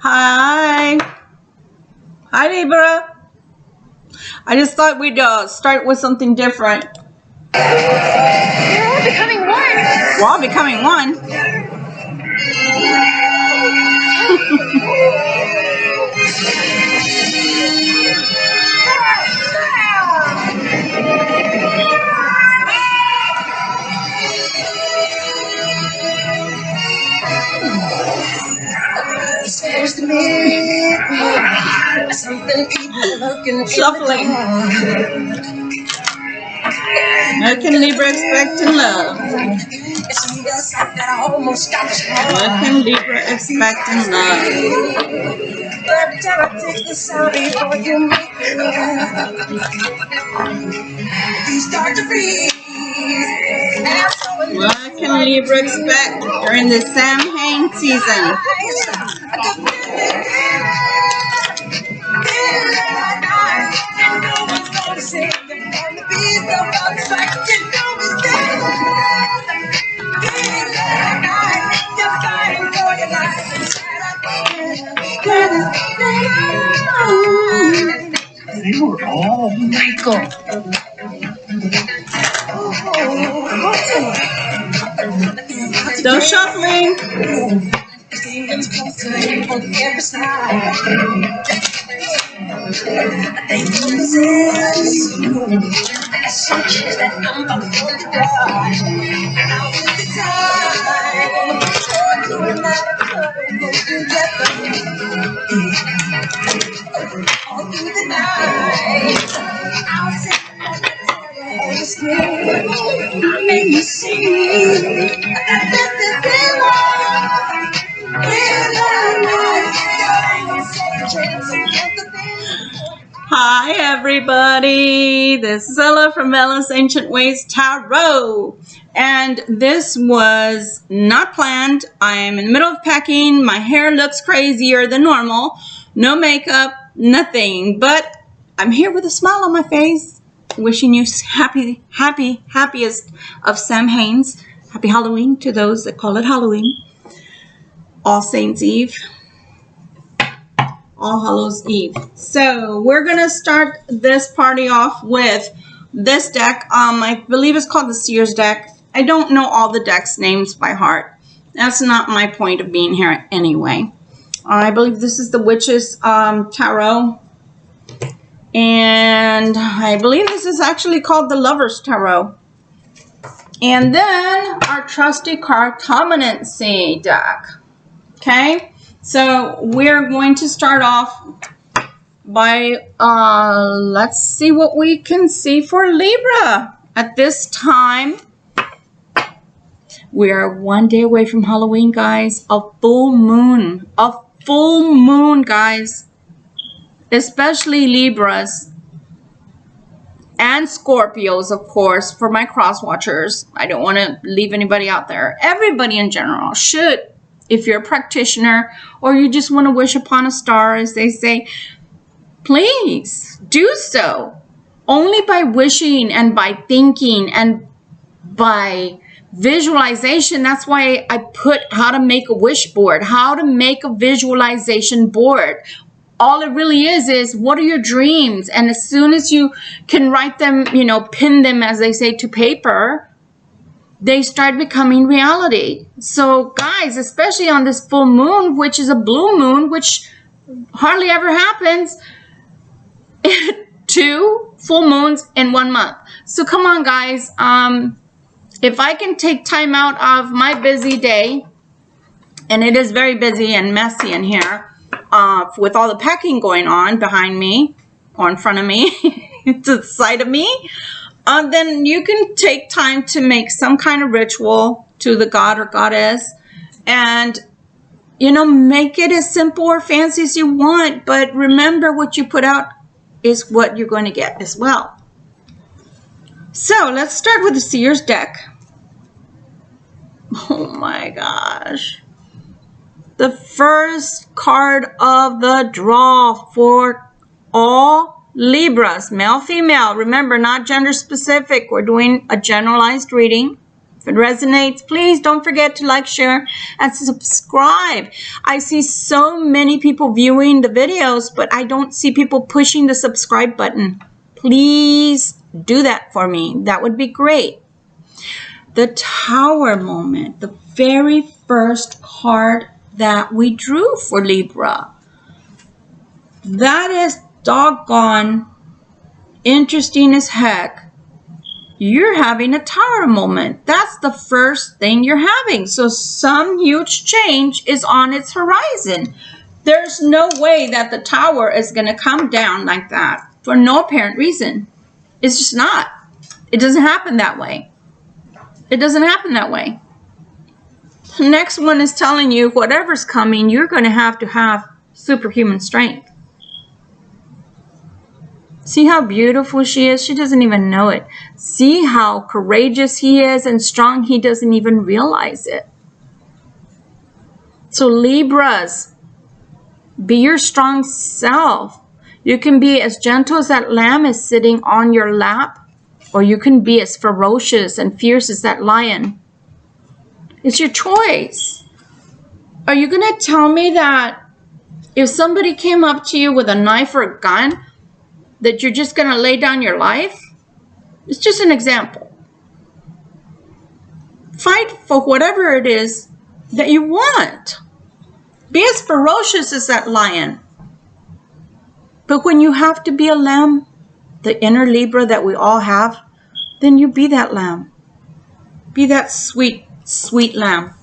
Hi. Hi, Libra. I just thought we'd start with something different. We're all becoming one. We're all becoming one. Shuffling. What can Libra expect in love? What can Libra expect in love? What can Libra expect during the Samhain season? Oh, Michael. Still shuffling. Hi everybody, this is Ella from Ella's Ancient Ways Tarot, and this was not planned. I'm in the middle of packing. My hair looks crazier than normal, no makeup, nothing, but I'm here with a smile on my face, wishing you happiest of Samhains. Happy Halloween to those that call it Halloween. All Saints Eve. All Hallows Eve. So we're gonna start this party off with this deck. I believe it's called the Seer's deck. I don't know all the deck's names by heart. That's not my point of being here anyway. I believe this is the Witch's Tarot, and I believe this is actually called the Lover's Tarot. And then our trusty Cartomancy deck. Okay. So we're going to start off by, let's see what we can see for Libra. At this time, we are one day away from Halloween, guys. A full moon, guys. Especially Libras and Scorpios, of course, for my cross watchers. I don't want to leave anybody out there. Everybody in general should. If you're a practitioner or you just want to wish upon a star, as they say, please do so. Only by wishing and by thinking and by visualization. That's why I put how to make a wish board, how to make a visualization board. All it really is what are your dreams? And as soon as you can write them, pin them, as they say, to paper, they start becoming reality. So guys, especially on this full moon, which is a blue moon, which hardly ever happens, 2 full moons in 1 month. So come on, guys. If I can take time out of my busy day, and it is very busy and messy in here, with all the packing going on behind me or in front of me, to the side of me, then you can take time to make some kind of ritual to the god or goddess, and make it as simple or fancy as you want, but remember, what you put out is what you're going to get as well. So let's start with the Seer's deck. Oh my gosh, the first card of the draw for all Libras, male, female. Remember, not gender specific. We're doing a generalized reading. If it resonates, please don't forget to like, share, and subscribe. I see so many people viewing the videos, but I don't see people pushing the subscribe button. Please do that for me. That would be great. The Tower moment, the very first card that we drew for Libra. That is doggone interesting as heck. You're having a Tower moment. That's the first thing you're having. So some huge change is on its horizon. There's no way that the Tower is going to come down like that for no apparent reason. It's just not. It doesn't happen that way. It doesn't happen that way. The next one is telling you whatever's coming, you're going to have superhuman strength. See how beautiful she is? She doesn't even know it. See how courageous he is and strong. He doesn't even realize it. So Libras, be your strong self. You can be as gentle as that lamb is sitting on your lap, or you can be as ferocious and fierce as that lion. It's your choice. Are you going to tell me that if somebody came up to you with a knife or a gun, that you're just going to lay down your life? It's just an example. Fight for whatever it is that you want. Be as ferocious as that lion. But when you have to be a lamb, the inner Libra that we all have, then you be that lamb. Be that sweet, sweet lamb.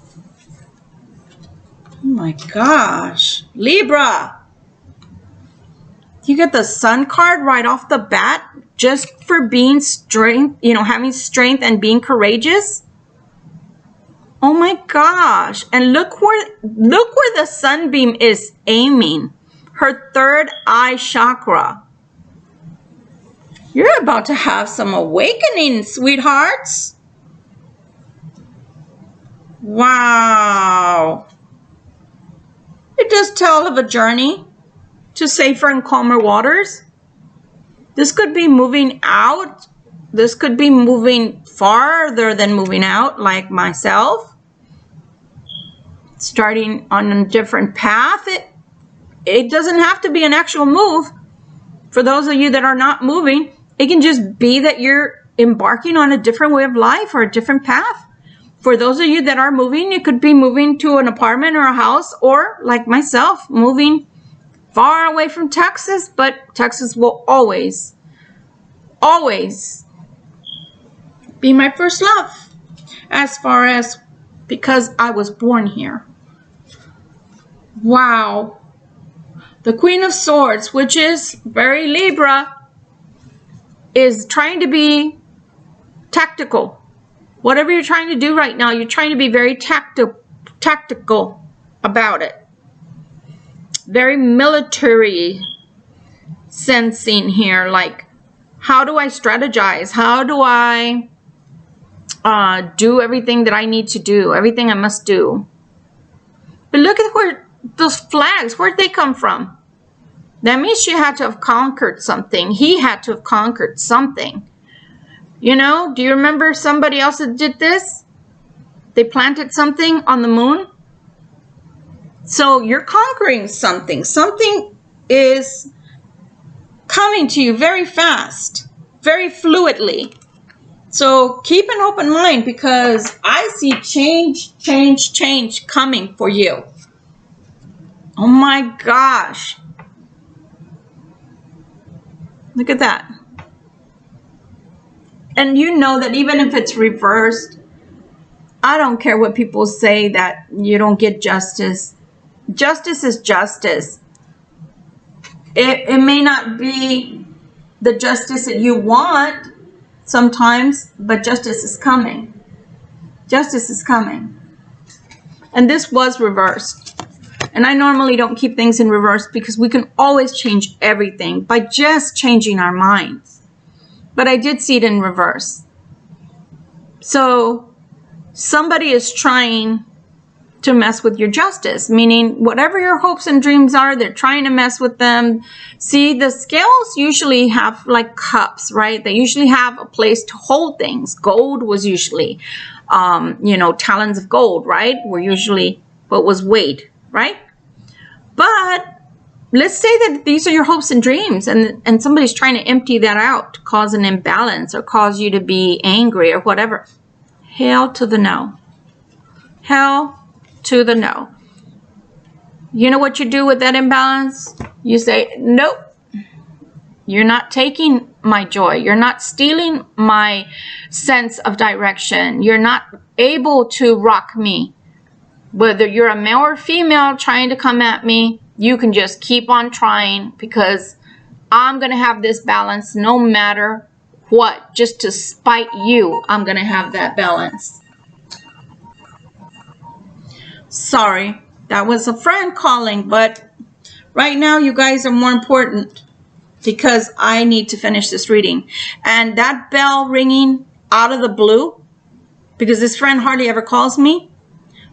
Oh my gosh. Libra. You get the Sun card right off the bat just for being strength, having strength and being courageous. Oh my gosh. And look where the sunbeam is aiming. Her third eye chakra. You're about to have some awakening, sweethearts. Wow. It does tell of a journey to safer and calmer waters. This could be moving out. This could be moving farther than moving out, like myself. Starting on a different path. It doesn't have to be an actual move. For those of you that are not moving, it can just be that you're embarking on a different way of life or a different path. For those of you that are moving, it could be moving to an apartment or a house, or like myself, moving far away from Texas, but Texas will always, always be my first love, as far as because I was born here. Wow. The Queen of Swords, which is very Libra, is trying to be tactical. Whatever you're trying to do right now, you're trying to be very tactical about it. Very military sensing here, like, how do I strategize? How do I do everything that I need to do, everything I must do? But look at where those flags, where'd they come from? That means she had to have conquered something. He had to have conquered something. Do you remember somebody else that did this? They planted something on the moon. So you're conquering something. Something is coming to you very fast, very fluidly. So keep an open mind, because I see change coming for you. Oh my gosh. Look at that. And you know that even if it's reversed, I don't care what people say that you don't get justice. Justice is justice. It may not be the justice that you want sometimes, but justice is coming. Justice is coming. And this was reversed. And I normally don't keep things in reverse because we can always change everything by just changing our minds. But I did see it in reverse. So somebody is trying to mess with your justice, meaning whatever your hopes and dreams are, they're trying to mess with them. See, the scales usually have like cups, right? They usually have a place to hold things. Gold was usually talons of gold, right? Were usually what was weighed, right? But let's say that these are your hopes and dreams, and somebody's trying to empty that out to cause an imbalance or cause you to be angry or whatever. Hell to the no. Hell to the no. You know what you do with that imbalance? You say, nope. You're not taking my joy. You're not stealing my sense of direction. You're not able to rock me. Whether you're a male or female trying to come at me, you can just keep on trying, because I'm going to have this balance no matter what. Just to spite you, I'm going to have that balance. Sorry, that was a friend calling, but right now you guys are more important, because I need to finish this reading. And that bell ringing out of the blue, because this friend hardly ever calls me,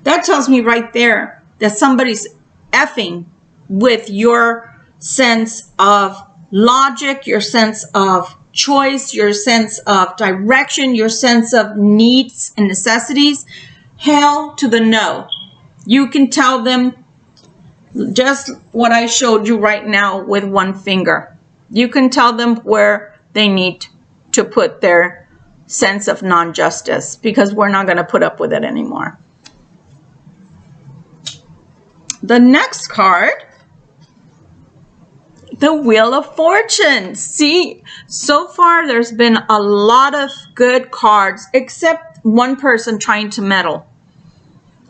that tells me right there that somebody's effing with your sense of logic, your sense of choice, your sense of direction, your sense of needs and necessities. Hell to the no. You can tell them just what I showed you right now with one finger. You can tell them where they need to put their sense of non-justice, because we're not going to put up with it anymore. The next card, the Wheel of Fortune. See, so far there's been a lot of good cards, except one person trying to meddle.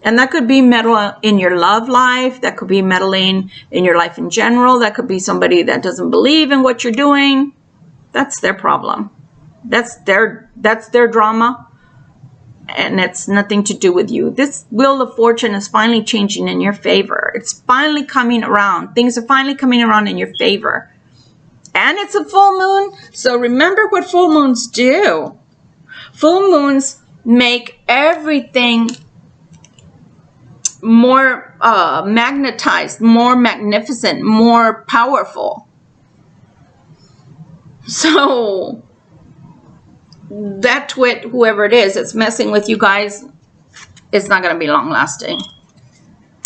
And that could be meddle in your love life. That could be meddling in your life in general. That could be somebody that doesn't believe in what you're doing. That's their problem. That's their drama. And it's nothing to do with you. This Wheel of Fortune is finally changing in your favor. It's finally coming around. Things are finally coming around in your favor. And it's a full moon. So remember what full moons do. Full moons make everything more magnetized, more magnificent, more powerful. So that twit, whoever it is that's messing with you guys, it's not going to be long lasting.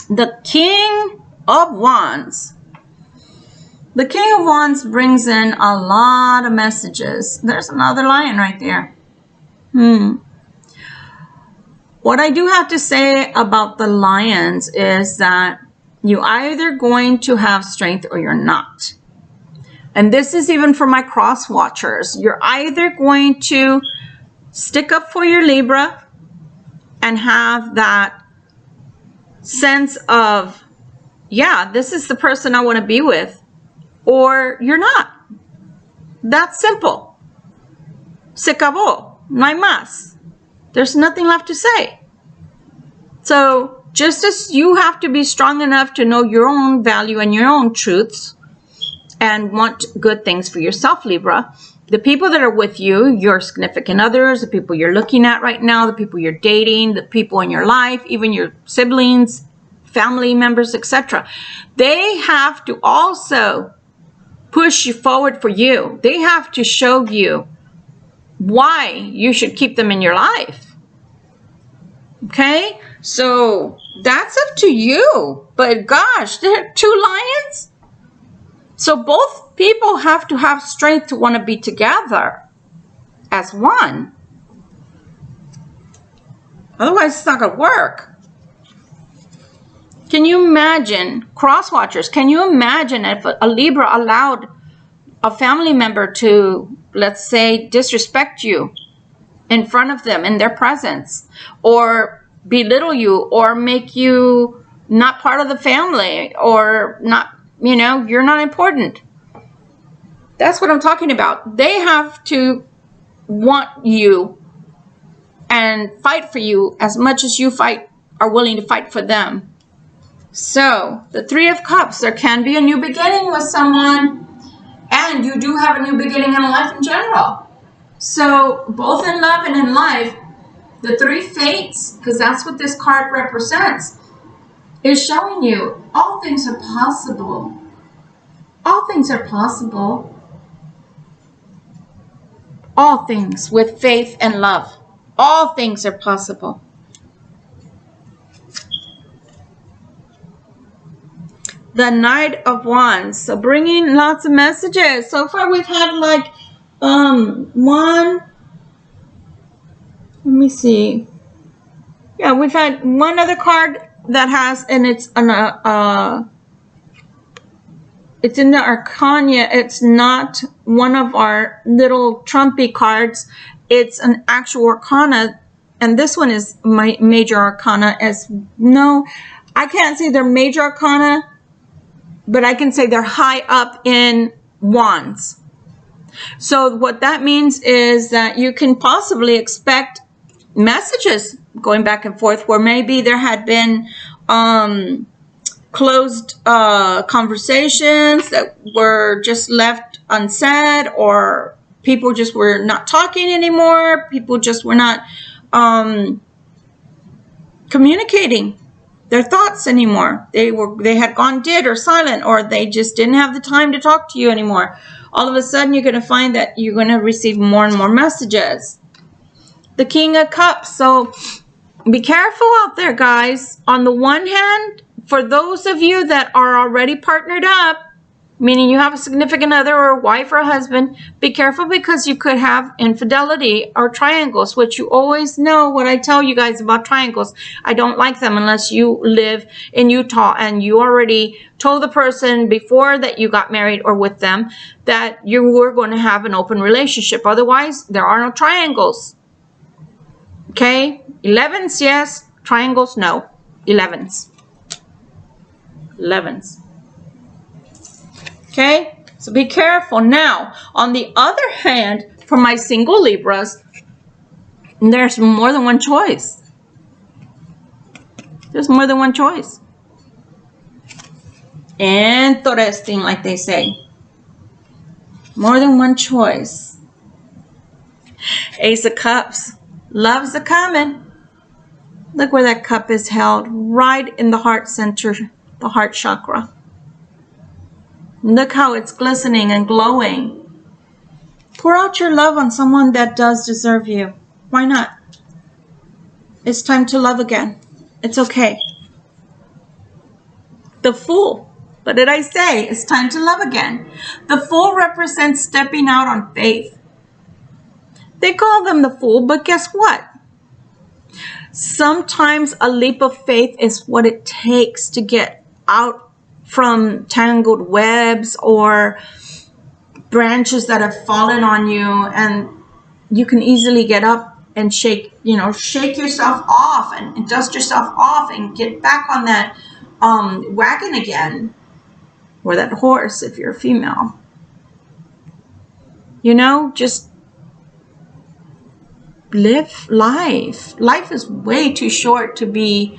The King of Wands. The King of Wands brings in a lot of messages. There's another lion right there. What I do have to say about the lions is that you're either going to have strength or you're not. And this is even for my cross watchers. You're either going to stick up for your Libra and have that sense of, yeah, this is the person I want to be with, or you're not. That's simple. Se acabó. No hay más. There's nothing left to say. So just as you have to be strong enough to know your own value and your own truths and want good things for yourself, Libra, the people that are with you, your significant others, the people you're looking at right now, the people you're dating, the people in your life, even your siblings, family members, etc., they have to also push you forward for you. They have to show you why you should keep them in your life. Okay? So that's up to you. But gosh, there are two lions. So both people have to have strength to want to be together as one. Otherwise, it's not going to work. Can you imagine, cross watchers, can you imagine if a Libra allowed a family member to, let's say, disrespect you in front of them, in their presence, or belittle you, or make you not part of the family, or not, you're not important? That's what I'm talking about. They have to want you and fight for you as much as you are willing to fight for them. So the Three of Cups, there can be a new beginning with someone, and you do have a new beginning in life in general. So both in love and in life, the three fates, because that's what this card represents, is showing you all things are possible. All things are possible. All things with faith and love. All things are possible. The Knight of Wands. So bringing lots of messages. So far we've had like one. Let me see. Yeah, we've had one other card that has, and it's in the Arcana. It's not one of our little Trumpy cards. It's an actual Arcana, and this one is my Major Arcana. As no, I can't say they're Major Arcana, but I can say they're high up in Wands. So what that means is that you can possibly expect messages going back and forth where maybe there had been closed conversations that were just left unsaid, or people just were not talking anymore. People just were not communicating their thoughts anymore. They had gone dead or silent, or they just didn't have the time to talk to you anymore. All of a sudden you're going to find that you're going to receive more and more messages. The King of Cups. So be careful out there, guys. On the one hand, for those of you that are already partnered up, meaning you have a significant other or a wife or a husband, be careful because you could have infidelity or triangles, which you always know what I tell you guys about triangles. I don't like them unless you live in Utah and you already told the person before that you got married or with them that you were going to have an open relationship. Otherwise, there are no triangles. Okay? 11s, yes. Triangles, no. 11s. 11s. Okay, so be careful. Now, on the other hand, for my single Libras, there's more than one choice. There's more than one choice. Interesting, like they say. More than one choice. Ace of Cups. Love's a coming. Look where that cup is held. Right in the heart center, the heart chakra. Look how it's glistening and glowing. Pour out your love on someone that does deserve you. Why not? It's time to love again. It's okay. The Fool. What did I say? It's time to love again. The Fool represents stepping out on faith. They call them the Fool, but guess what? Sometimes a leap of faith is what it takes to get out from tangled webs or branches that have fallen on you, and you can easily get up and shake yourself off and dust yourself off and get back on that wagon again, or that horse if you're a female. Just live life. Life is way too short to be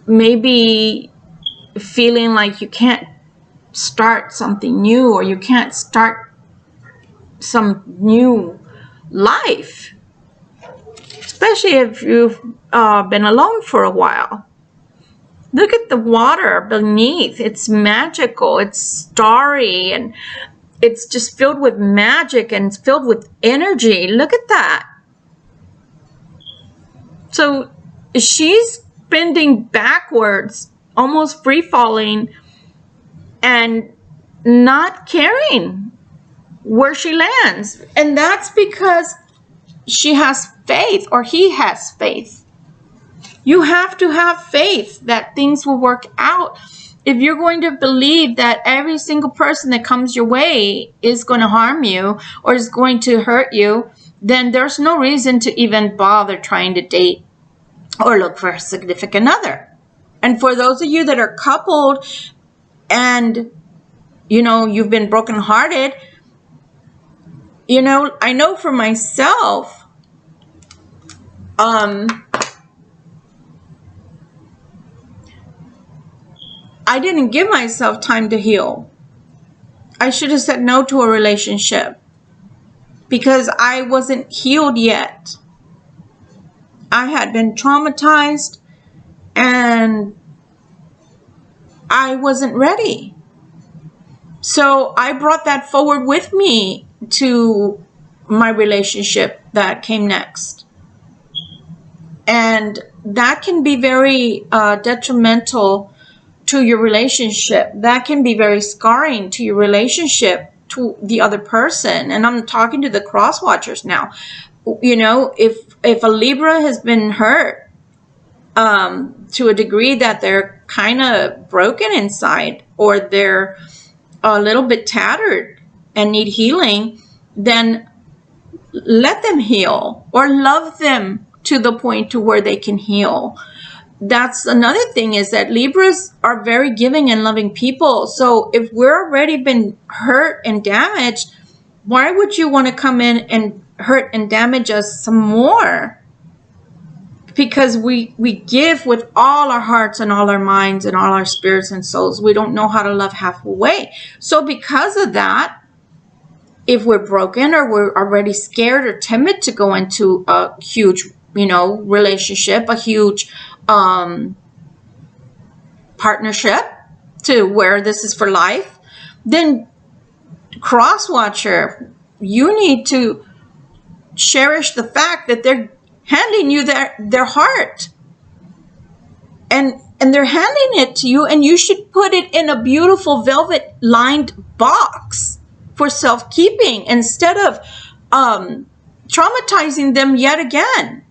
maybe feeling like you can't start something new, or you can't start some new life, especially if you've been alone for a while. Look at the water beneath. It's magical. It's starry, and it's just filled with magic and it's filled with energy. Look at that. So she's bending backwards, almost free falling, and not caring where she lands. And that's because she has faith, or he has faith. You have to have faith that things will work out. If you're going to believe that every single person that comes your way is going to harm you or is going to hurt you, then there's no reason to even bother trying to date or look for a significant other. And for those of you that are coupled and, you've been brokenhearted, I know for myself, I didn't give myself time to heal. I should have said no to a relationship because I wasn't healed yet. I had been traumatized and I wasn't ready. So I brought that forward with me to my relationship that came next. And that can be very detrimental to your relationship. That can be very scarring to your relationship to the other person. And I'm talking to the cross watchers now. You know, if a Libra has been hurt to a degree that they're kind of broken inside, or they're a little bit tattered and need healing, then let them heal, or love them to the point to where they can heal. That's another thing, is that Libras are very giving and loving people. So if we're already been hurt and damaged, why would you want to come in and hurt and damage us some more? Because we give with all our hearts and all our minds and all our spirits and souls. We don't know how to love halfway. So because of that, if we're broken, or we're already scared or timid to go into a huge, you know, relationship, a huge partnership to where this is for life, then cross watcher, you need to cherish the fact that they're handing you their heart, and they're handing it to you, and you should put it in a beautiful velvet lined box for self-keeping, instead of traumatizing them yet again.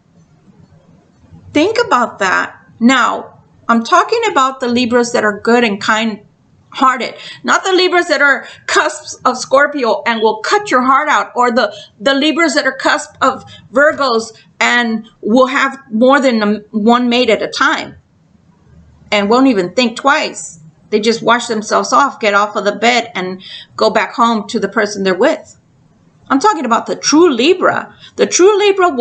Think about that. Now, I'm talking about the Libras that are good and kind-hearted, not the Libras that are cusps of Scorpio and will cut your heart out, or the Libras that are cusp of Virgos and will have more than one mate at a time and won't even think twice. They just wash themselves off, get off of the bed, and go back home to the person they're with. I'm talking about the true Libra. The true Libra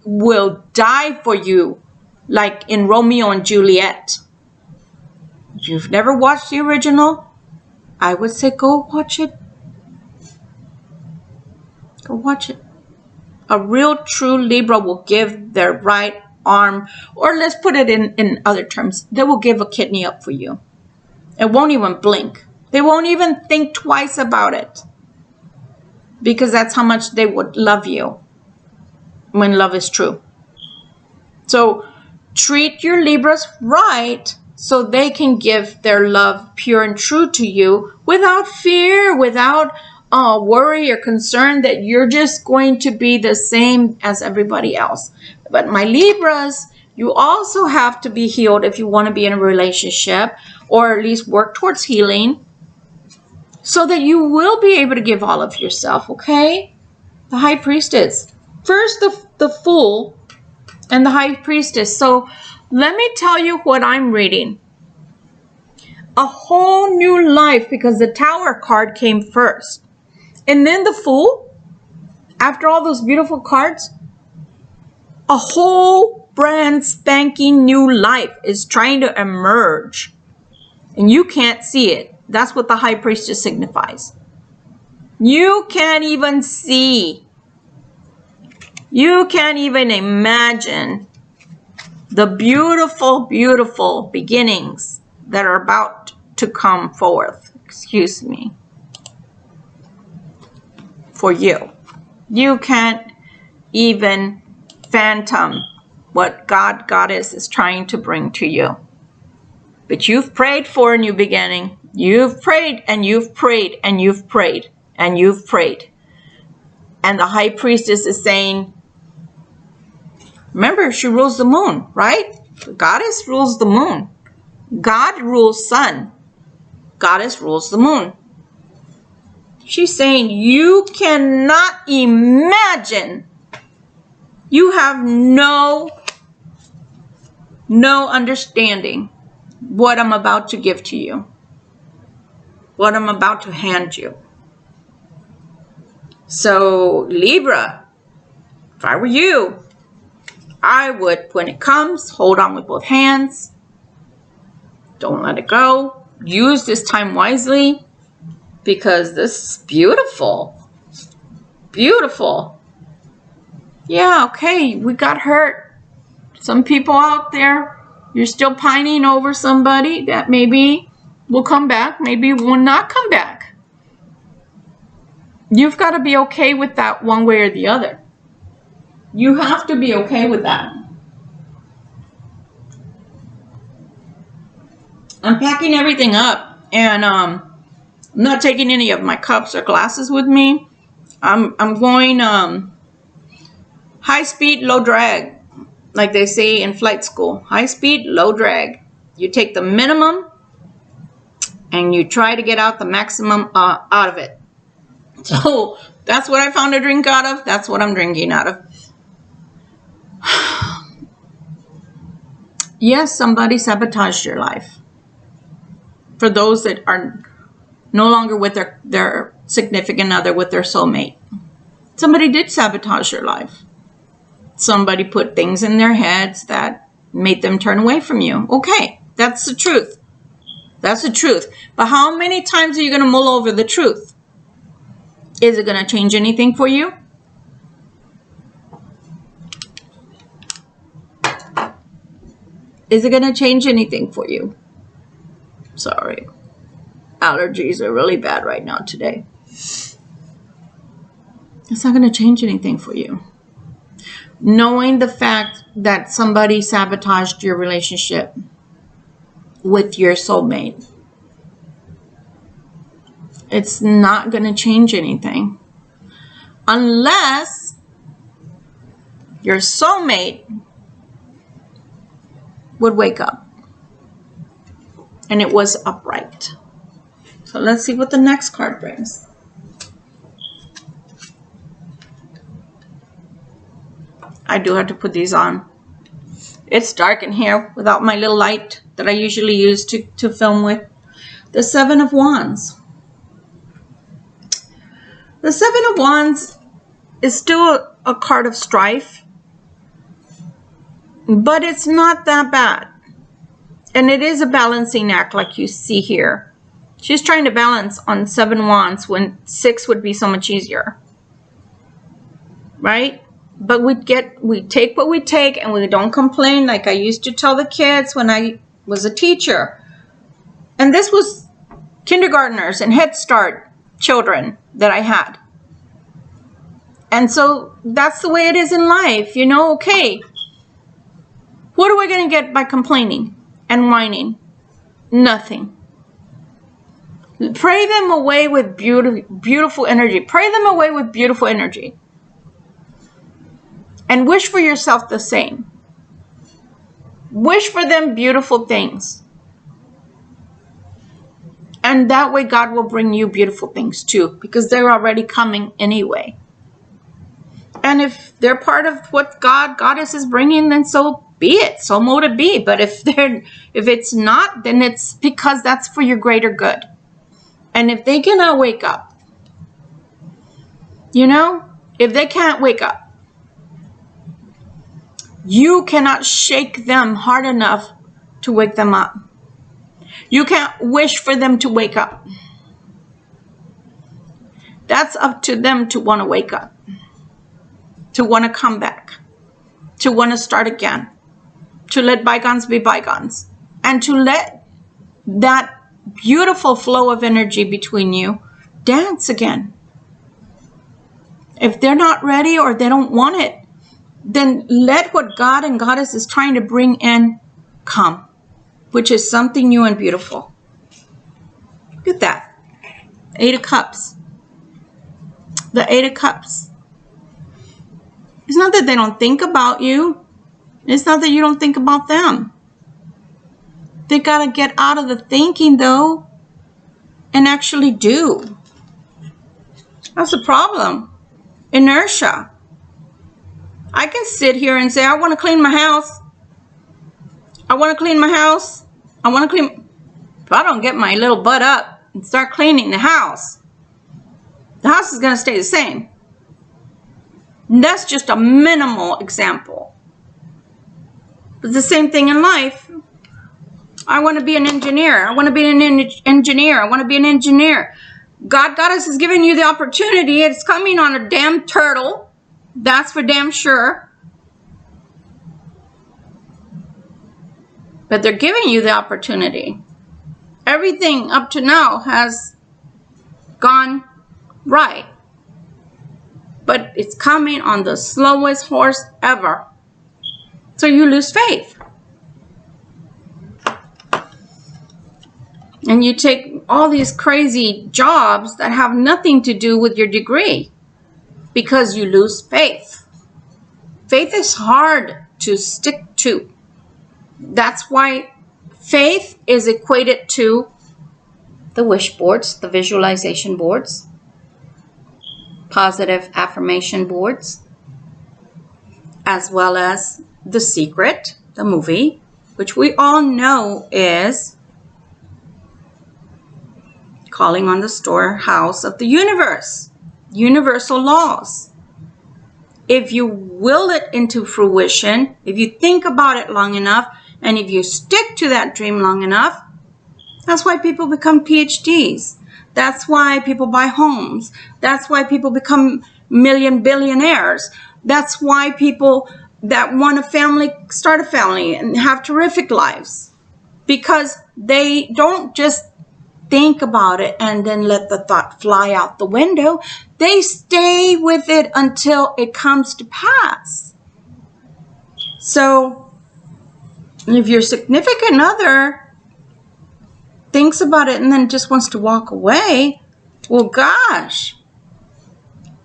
will die for you, like in Romeo and Juliet. If you've never watched the original, I would say go watch it. Go watch it. A real true Libra will give their right arm, or let's put it in other terms, they will give a kidney up for you. It won't even blink. They won't even think twice about it, because that's how much they would love you when love is true. So treat your Libras right, so they can give their love pure and true to you without fear, without worry or concern that you're just going to be the same as everybody else. But my Libras, you also have to be healed if you want to be in a relationship, or at least work towards healing, so that you will be able to give all of yourself, okay? The High Priestess. First, the Fool and the High Priestess. So let me tell you what I'm reading. A whole new life, because the Tower card came first. And then the Fool, after all those beautiful cards, a whole brand spanking new life is trying to emerge. And you can't see it. That's what the High Priestess signifies. You can't even see. You can't even imagine the beautiful, beautiful beginnings that are about to come forth. Excuse me. For you. You can't even fathom what God, Goddess is trying to bring to you. But you've prayed for a new beginning. You've prayed and you've prayed and you've prayed and you've prayed. And the High Priestess is saying, remember, she rules the moon, right? The Goddess rules the moon. God rules sun. Goddess rules the moon. She's saying, you cannot imagine. You have no understanding what I'm about to give to you. What I'm about to hand you. So, Libra, if I were you, I would, when it comes, hold on with both hands. Don't let it go. Use this time wisely, because this is beautiful. Beautiful. Yeah, okay, we got hurt. Some people out there, you're still pining over somebody that maybe will come back, maybe will not come back. You've got to be okay with that one way or the other. You have to be okay with that. I'm packing everything up, and I'm not taking any of my cups or glasses with me. I'm going high speed, low drag, like they say in flight school. High speed, low drag. You take the minimum and you try to get out the maximum out of it. So that's what I found a drink out of. That's what I'm drinking out of. Yes, somebody sabotaged your life. For those that are no longer with their significant other, with their soulmate. Somebody did sabotage your life. Somebody put things in their heads that made them turn away from you. Okay, that's the truth. That's the truth. But how many times are you going to mull over the truth? Is it going to change anything for you? Is it going to change anything for you? Sorry. Allergies are really bad right now today. It's not going to change anything for you. Knowing the fact that somebody sabotaged your relationship with your soulmate, it's not going to change anything. Unless your soulmate would wake up and it was upright. So let's see what the next card brings. I do have to put these on. It's dark in here without my little light that I usually use to film with. The Seven of Wands. The Seven of Wands is still a card of strife, but it's not that bad. And it is a balancing act like you see here. She's trying to balance on 7 wands when 6 would be so much easier. Right? But we take what we take and we don't complain, like I used to tell the kids when I was a teacher. And this was kindergartners and Head Start children that I had. And so that's the way it is in life. You know, okay, what are we going to get by complaining and whining? Nothing. Pray them away with beautiful energy. Pray them away with beautiful energy. And wish for yourself the same. Wish for them beautiful things. And that way God will bring you beautiful things too, because they're already coming anyway. And if they're part of what Goddess is bringing, then so be it. So mote it be. But if it's not, then it's because that's for your greater good. And if they cannot wake up, you know, if they can't wake up, you cannot shake them hard enough to wake them up. You can't wish for them to wake up. That's up to them to want to wake up, to want to come back, to want to start again, to let bygones be bygones, and to let that beautiful flow of energy between you dance again. If they're not ready or they don't want it, then let what God and Goddess is trying to bring in come, which is something new and beautiful. Look at that. 8 of Cups. The 8 of Cups. It's not that they don't think about you. It's not that you don't think about them. They got to get out of the thinking, though, and actually do. That's the problem. Inertia. I can sit here and say, I want to clean my house. I want to clean my house. I want to clean. If I don't get my little butt up and start cleaning the house is going to stay the same. And that's just a minimal example. But the same thing in life. I want to be an engineer. I want to be an engineer. I want to be an engineer. Goddess is giving you the opportunity. It's coming on a damn turtle. That's for damn sure. But they're giving you the opportunity. Everything up to now has gone right. but it's coming on the slowest horse ever. So you lose faith. And you take all these crazy jobs that have nothing to do with your degree because you lose faith. Faith is hard to stick to. That's why faith is equated to the wish boards, the visualization boards, positive affirmation boards, as well as The Secret, the movie, which we all know is calling on the storehouse of the universe, universal laws. If you will it into fruition, if you think about it long enough, and if you stick to that dream long enough, that's why people become PhDs. That's why people buy homes. That's why people become billionaires. That's why people that want a family start a family and have terrific lives. Because they don't just think about it and then let the thought fly out the window. They stay with it until it comes to pass. So if your significant other thinks about it and then just wants to walk away, well, gosh,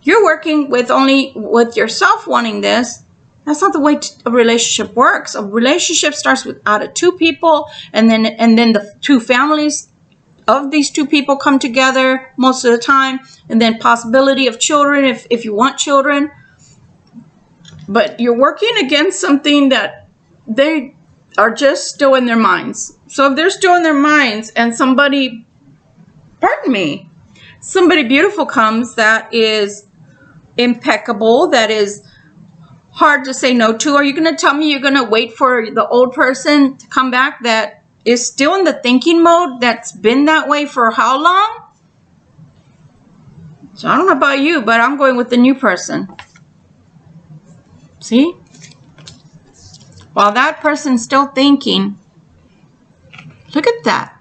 you're working with only with yourself wanting this. That's not the way a relationship works. A relationship starts with out of two people, and then the two families of these two people come together most of the time, and then possibility of children if you want children. But you're working against something that they are just still in their minds. So if they're still in their minds and somebody beautiful comes that is impeccable, that is hard to say no to, are you going to tell me you're going to wait for the old person to come back that is still in the thinking mode, that's been that way for how long? So I don't know about you, but I'm going with the new person. See? While that person's still thinking, look at that.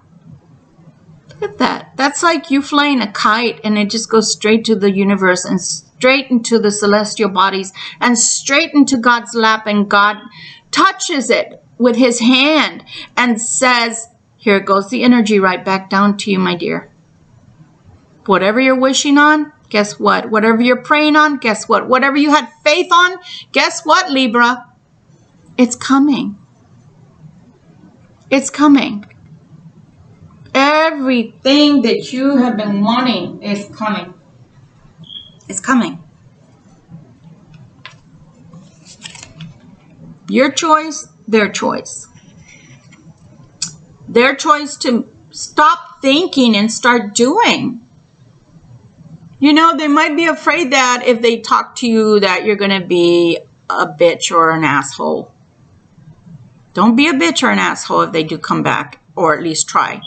Look at that. That's like you flying a kite and it just goes straight to the universe and straight into the celestial bodies and straight into God's lap, and God touches it with his hand and says, here goes the energy right back down to you, my dear. Whatever you're wishing on, guess what? Whatever you're praying on, guess what? Whatever you had faith on, guess what, Libra? It's coming. It's coming. Everything that you have been wanting is coming. It's coming. Your choice, their choice. Their choice to stop thinking and start doing. You know, they might be afraid that if they talk to you that you're going to be a bitch or an asshole. Don't be a bitch or an asshole if they do come back, or at least try.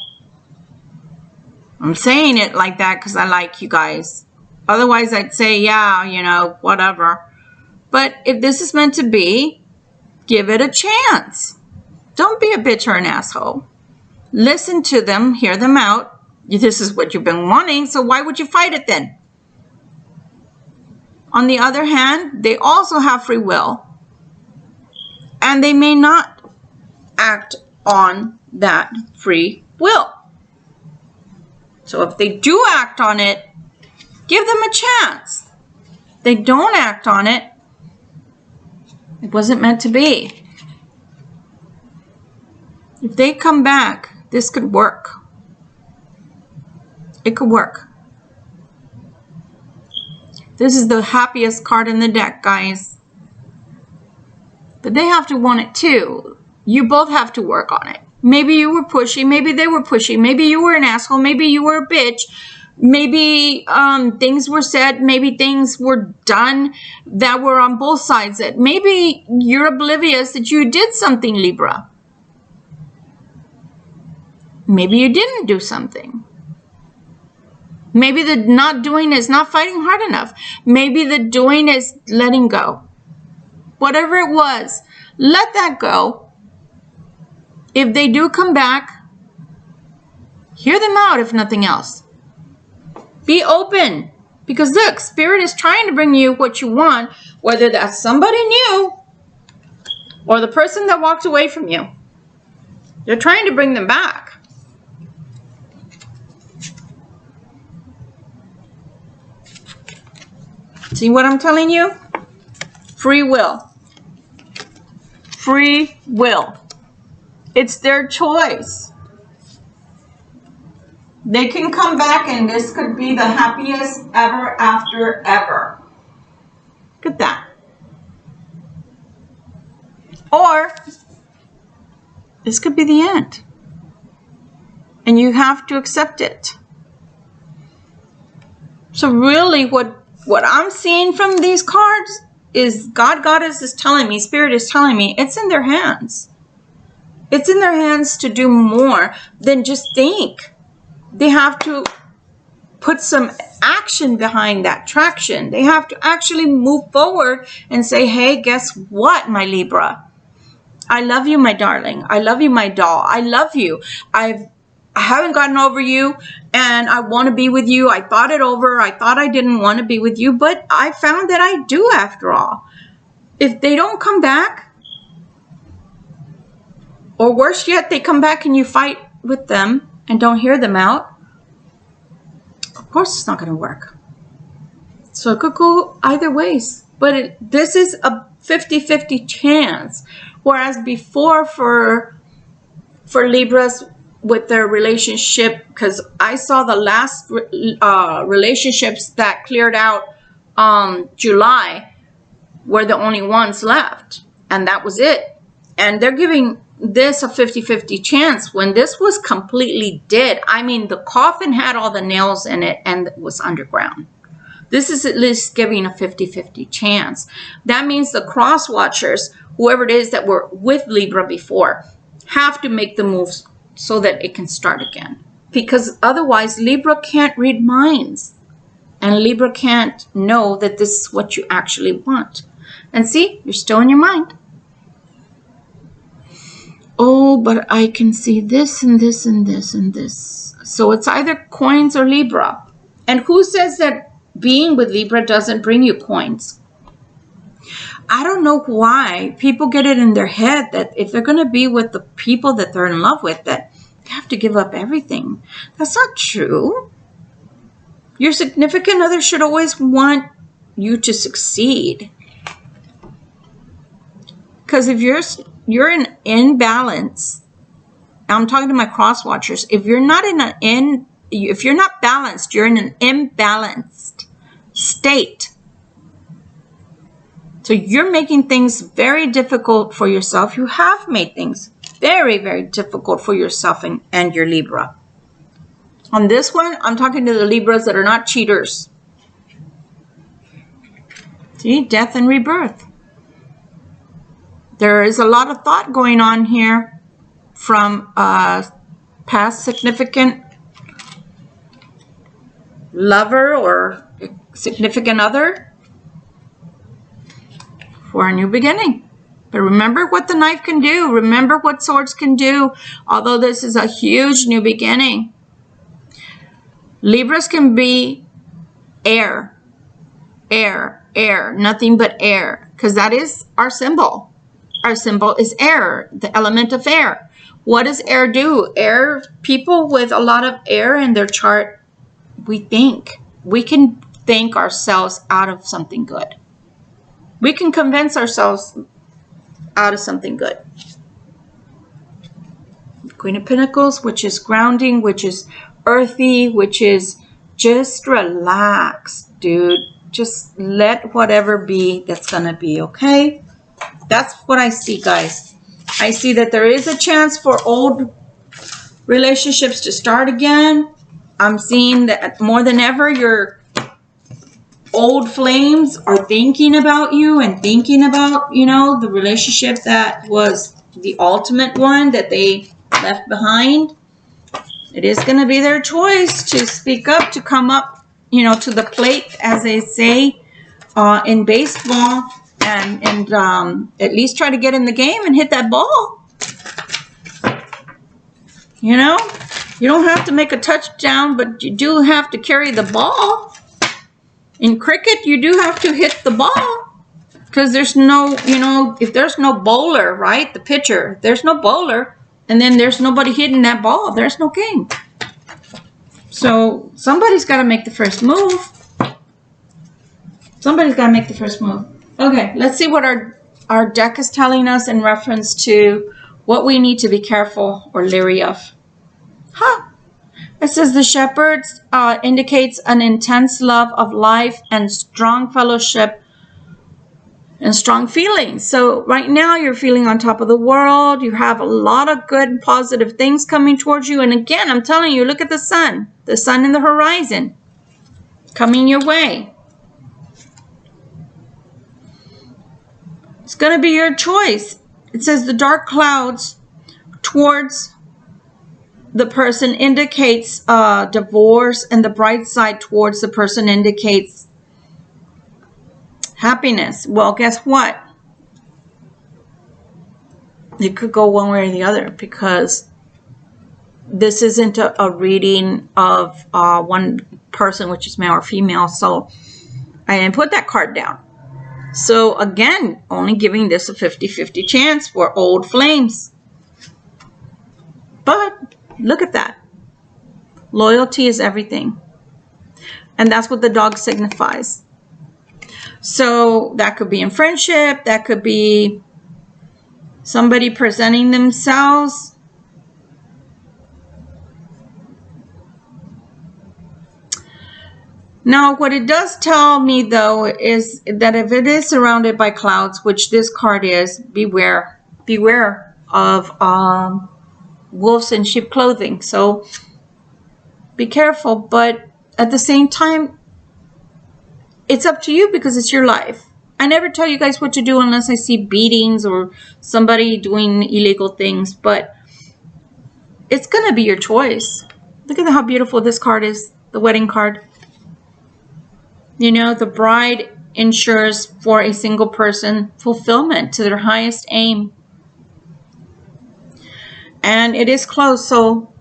I'm saying it like that because I like you guys. Otherwise, I'd say, yeah, you know, whatever. But if this is meant to be, give it a chance. Don't be a bitch or an asshole. Listen to them, hear them out. This is what you've been wanting, so why would you fight it then? On the other hand, they also have free will. And they may not act on that free will. So if they do act on it, give them a chance. If they don't act on it, it wasn't meant to be. If they come back, this could work. It could work. This is the happiest card in the deck, guys. But they have to want it too. You both have to work on it. Maybe you were pushy. Maybe they were pushy. Maybe you were an asshole. Maybe you were a bitch. Maybe things were said. Maybe things were done that were on both sides. That maybe you're oblivious that you did something, Libra. Maybe you didn't do something. Maybe the not doing is not fighting hard enough. Maybe the doing is letting go. Whatever it was, let that go. If they do come back, hear them out if nothing else. Be open. Because look, Spirit is trying to bring you what you want, whether that's somebody new or the person that walked away from you. They're trying to bring them back. See what I'm telling you? Free will. Free will. It's their choice. They can come back and this could be the happiest ever after ever. Look at that. Or this could be the end. And you have to accept it. So really what I'm seeing from these cards is God, Goddess is telling me, Spirit is telling me, it's in their hands. It's in their hands to do more than just think. They have to put some action behind that traction. They have to actually move forward and say, hey, guess what, my Libra? I love you, my darling. I love you, my doll. I love you. I haven't gotten over you and I want to be with you. I thought it over. I thought I didn't want to be with you, but I found that I do after all. If they don't come back, or worse yet, they come back and you fight with them and don't hear them out, of course it's not going to work. So it could go either ways. But this is a 50-50 chance. Whereas before for Libras with their relationship, because I saw the last relationships that cleared out July were the only ones left. And that was it. And they're giving this a 50-50 chance when this was completely dead. I mean, the coffin had all the nails in it and it was underground. This is at least giving a 50-50 chance. That means the cross watchers, whoever it is that were with Libra before, have to make the moves so that it can start again. Because otherwise, Libra can't read minds. And Libra can't know that this is what you actually want. And see, you're still in your mind. Oh, but I can see this and this and this and this. So it's either coins or Libra. And who says that being with Libra doesn't bring you coins? I don't know why people get it in their head that if they're going to be with the people that they're in love with, that they have to give up everything. That's not true. Your significant other should always want you to succeed. Because if you're in imbalance, I'm talking to my cross watchers, if you're not if you're not balanced, you're in an imbalanced state. So you're making things very difficult for yourself. You have made things very, very difficult for yourself and your Libra. On this one, I'm talking to the Libras that are not cheaters. See, death and rebirth. There is a lot of thought going on here from past significant lover or significant other for a new beginning. But remember what the knife can do. Remember what swords can do. Although this is a huge new beginning. Libras can be air, air, air, nothing but air, because that is our symbol. Our symbol is air, the element of air. What does air do? Air, people with a lot of air in their chart, we think. We can think ourselves out of something good. We can convince ourselves out of something good. Queen of Pentacles, which is grounding, which is earthy, which is just relax, dude. Just let whatever be that's going to be, okay? That's what I see, guys. I see that there is a chance for old relationships to start again. I'm seeing that more than ever, your old flames are thinking about you and thinking about, you know, the relationship that was the ultimate one that they left behind. It is going to be their choice to speak up, to come up, you know, to the plate, as they say in baseball. And at least try to get in the game and hit that ball. You know, you don't have to make a touchdown, but you do have to carry the ball. In cricket, you do have to hit the ball because there's no, you know, if there's no bowler, right? The pitcher, if there's no bowler, and then there's nobody hitting that ball, there's no game. So somebody's got to make the first move. Somebody's got to make the first move. Okay, let's see what our deck is telling us in reference to what we need to be careful or leery of. It says the shepherd indicates an intense love of life and strong fellowship and strong feelings. So right now you're feeling on top of the world. You have a lot of good positive things coming towards you. And again, I'm telling you, look at the sun in the horizon coming your way. It's going to be your choice. It says the dark clouds towards the person indicates divorce, and the bright side towards the person indicates happiness. Well, guess what? It could go one way or the other, because this isn't a reading of one person, which is male or female. So I didn't put that card down. So again, only giving this a 50-50 chance for old flames. But look at that. Loyalty is everything. And that's what the dog signifies. So that could be in friendship. That could be somebody presenting themselves. Now, what it does tell me, though, is that if it is surrounded by clouds, which this card is, beware. Beware of wolves in sheep clothing. So be careful, but at the same time, it's up to you because it's your life. I never tell you guys what to do unless I see beatings or somebody doing illegal things, but it's going to be your choice. Look at how beautiful this card is, the wedding card. You know, the bride ensures for a single person fulfillment to their highest aim. And it is close. So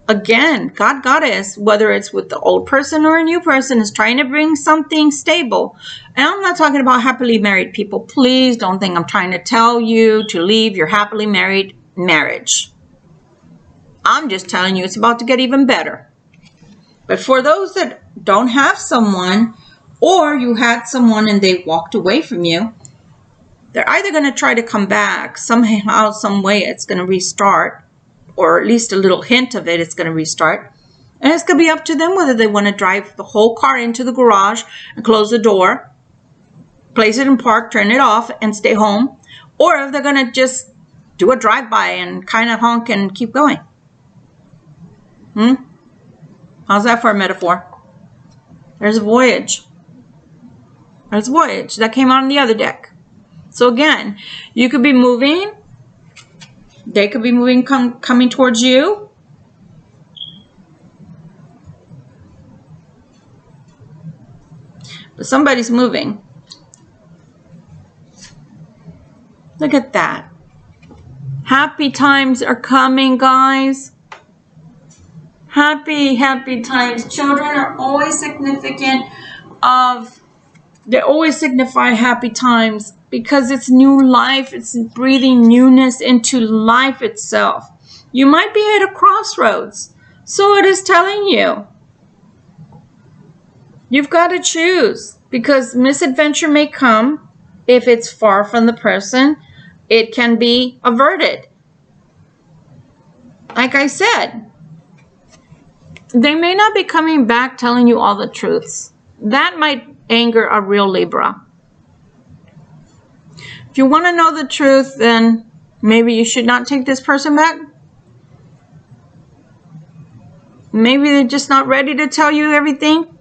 again, God Goddess, whether it's with the old person or a new person, is trying to bring something stable. And I'm not talking about happily married people. Please don't think I'm trying to tell you to leave your happily married marriage. I'm just telling you it's about to get even better. But for those that don't have someone, or you had someone and they walked away from you, they're either going to try to come back somehow, some way. It's going to restart, or at least a little hint of it, it's going to restart. And it's going to be up to them whether they want to drive the whole car into the garage and close the door, place it in park, turn it off, and stay home. Or if they're going to just do a drive-by and kind of honk and keep going. How's that for a metaphor? There's a voyage. There's a voyage. That came out on the other deck. So again, you could be moving. They could be moving, coming towards you. But somebody's moving. Look at that. Happy times are coming, guys. Happy, happy times. Children are always significant of, they always signify happy times because it's new life. It's breathing newness into life itself. You might be at a crossroads. So it is telling you. You've got to choose because misadventure may come. If it's far from the person, it can be averted. Like I said, they may not be coming back telling you all the truths. That might anger a real Libra. If you want to know the truth, then maybe you should not take this person back. Maybe they're just not ready to tell you everything.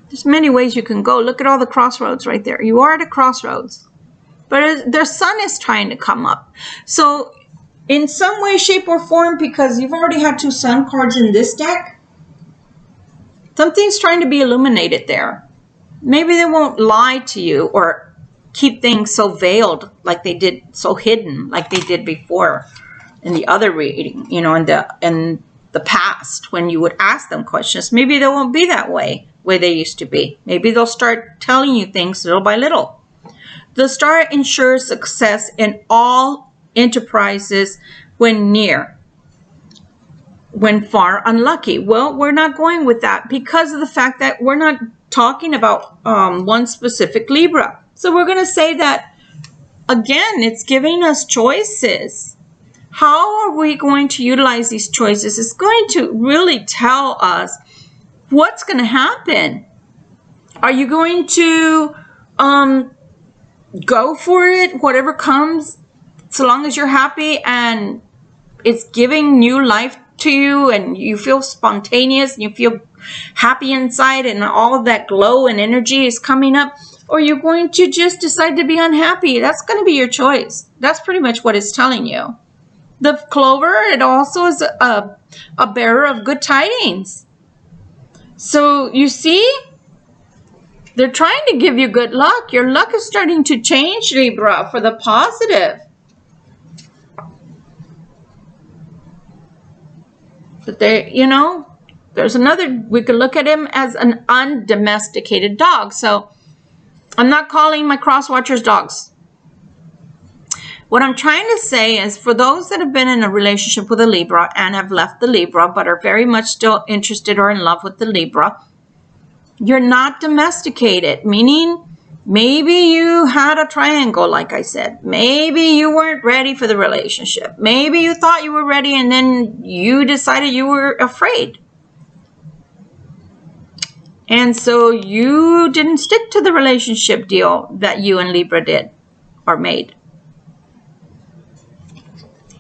There's many ways you can go. Look at all the crossroads right there. You are at a crossroads. But their sun is trying to come up. So in some way, shape, or form, because you've already had 2 sun cards in this deck, something's trying to be illuminated there. Maybe they won't lie to you or keep things so veiled like they did, so hidden like they did before in the other reading, you know, in the past when you would ask them questions. Maybe they won't be that way way they used to be. Maybe they'll start telling you things little by little. The star ensures success in all enterprises when near, when far unlucky. Well, we're not going with that because of the fact that we're not talking about one specific Libra. So we're going to say that, again, it's giving us choices. How are we going to utilize these choices? It's going to really tell us what's going to happen. Are you going to go for it, whatever comes, so long as you're happy and it's giving new life to you and you feel spontaneous and you feel happy inside and all of that glow and energy is coming up? Or you're going to just decide to be unhappy? That's going to be your choice. That's pretty much what it's telling you. The clover, it also is a bearer of good tidings. So you see, they're trying to give you good luck. Your luck is starting to change, Libra, for the positive. But they, you know, there's another, we could look at him as an undomesticated dog. So I'm not calling my cross watchers dogs. What I'm trying to say is, for those that have been in a relationship with a Libra and have left the Libra but are very much still interested or in love with the Libra, you're not domesticated, meaning maybe you had a triangle, like I said. Maybe you weren't ready for the relationship. Maybe you thought you were ready and then you decided you were afraid. And so you didn't stick to the relationship deal that you and Libra did or made.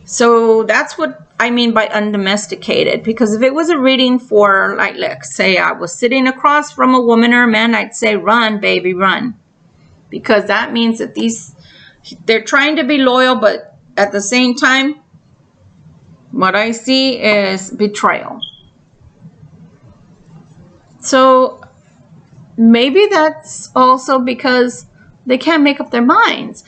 So that's what I mean by undomesticated. Because if it was a reading for, like, let's say I was sitting across from a woman or a man, I'd say, run, baby, run. Because that means that they're trying to be loyal, but at the same time, what I see is betrayal. So maybe that's also because they can't make up their minds.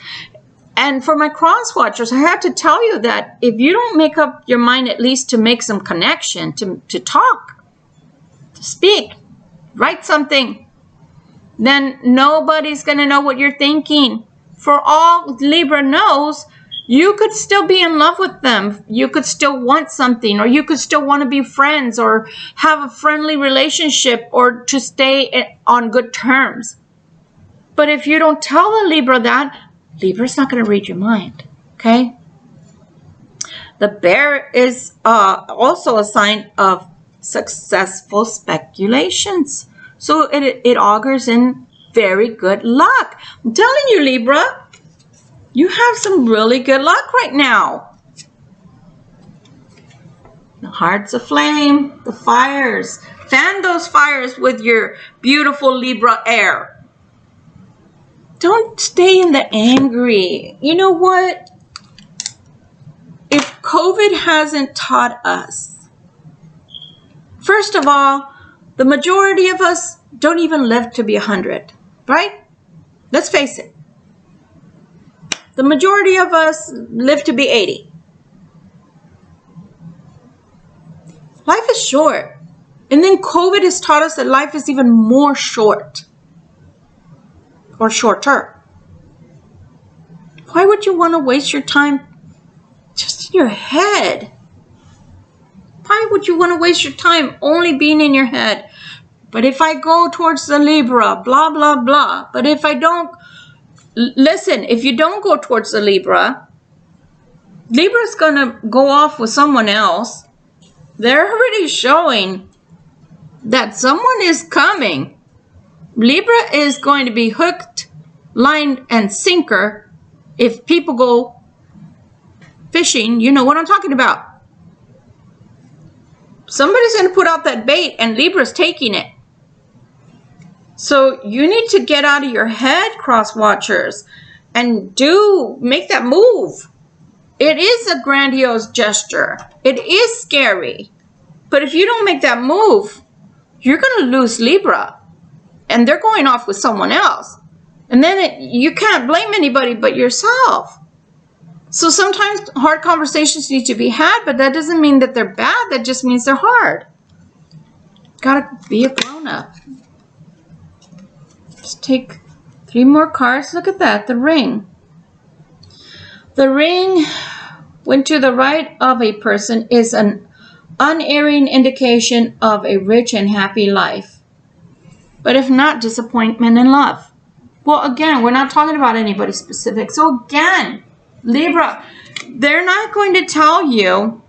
And for my cross watchers, I have to tell you that if you don't make up your mind at least to make some connection, to talk, to speak, write something, then nobody's going to know what you're thinking. For all Libra knows, you could still be in love with them. You could still want something, or you could still want to be friends or have a friendly relationship or to stay on good terms. But if you don't tell the Libra that, Libra's not going to read your mind, okay? The bear is also a sign of successful speculations. So it augurs in very good luck. I'm telling you, Libra, you have some really good luck right now. The hearts aflame, the fires. Fan those fires with your beautiful Libra air. Don't stay in the angry. You know what? If COVID hasn't taught us, first of all, the majority of us don't even live to be 100, right? Let's face it. The majority of us live to be 80. Life is short. And then COVID has taught us that life is even more short. Or shorter. Why would you want to waste your time just in your head? Why would you want to waste your time only being in your head? But if I go towards the Libra, blah, blah, blah. But if I don't, listen, if you don't go towards the Libra's going to go off with someone else. They're already showing that someone is coming. Libra is going to be hooked, line, and sinker. If people go fishing, you know what I'm talking about. Somebody's going to put out that bait and Libra's taking it. So you need to get out of your head, cross watchers, and make that move. It is a grandiose gesture. It is scary. But if you don't make that move, you're going to lose Libra. And they're going off with someone else. And then you can't blame anybody but yourself. So sometimes hard conversations need to be had, but that doesn't mean that they're bad. That just means they're hard. Gotta be a grown-up. Let's take 3 more cards. Look at that, the ring. The ring, when to the right of a person, is an unerring indication of a rich and happy life. But if not, disappointment in love. Well, again, we're not talking about anybody specific. So again, Libra, they're not going to tell you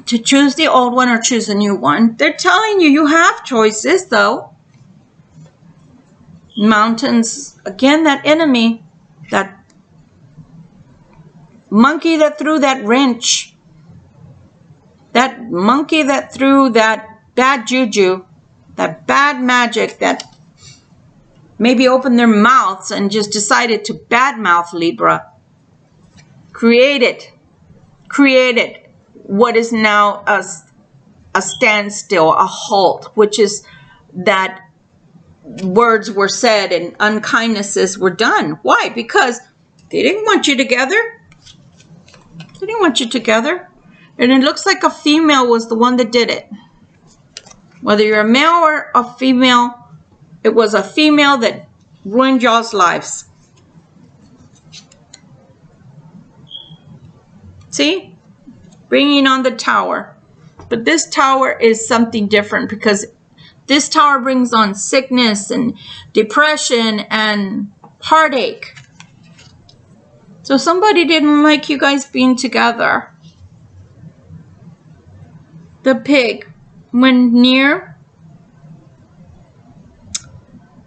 to choose the old one or choose a new one. They're telling you have choices, though. Mountains, again, that enemy, that monkey that threw that wrench, that monkey that threw that bad juju, that bad magic that maybe opened their mouths and just decided to badmouth Libra, created what is now a standstill, a halt, which is that words were said and unkindnesses were done. Why? Because they didn't want you together. They didn't want you together. And it looks like a female was the one that did it. Whether you're a male or a female, it was a female that ruined y'all's lives. See? Bringing on the tower. But this tower is something different because this tower brings on sickness and depression and heartache. So somebody didn't like you guys being together. The pig, when near,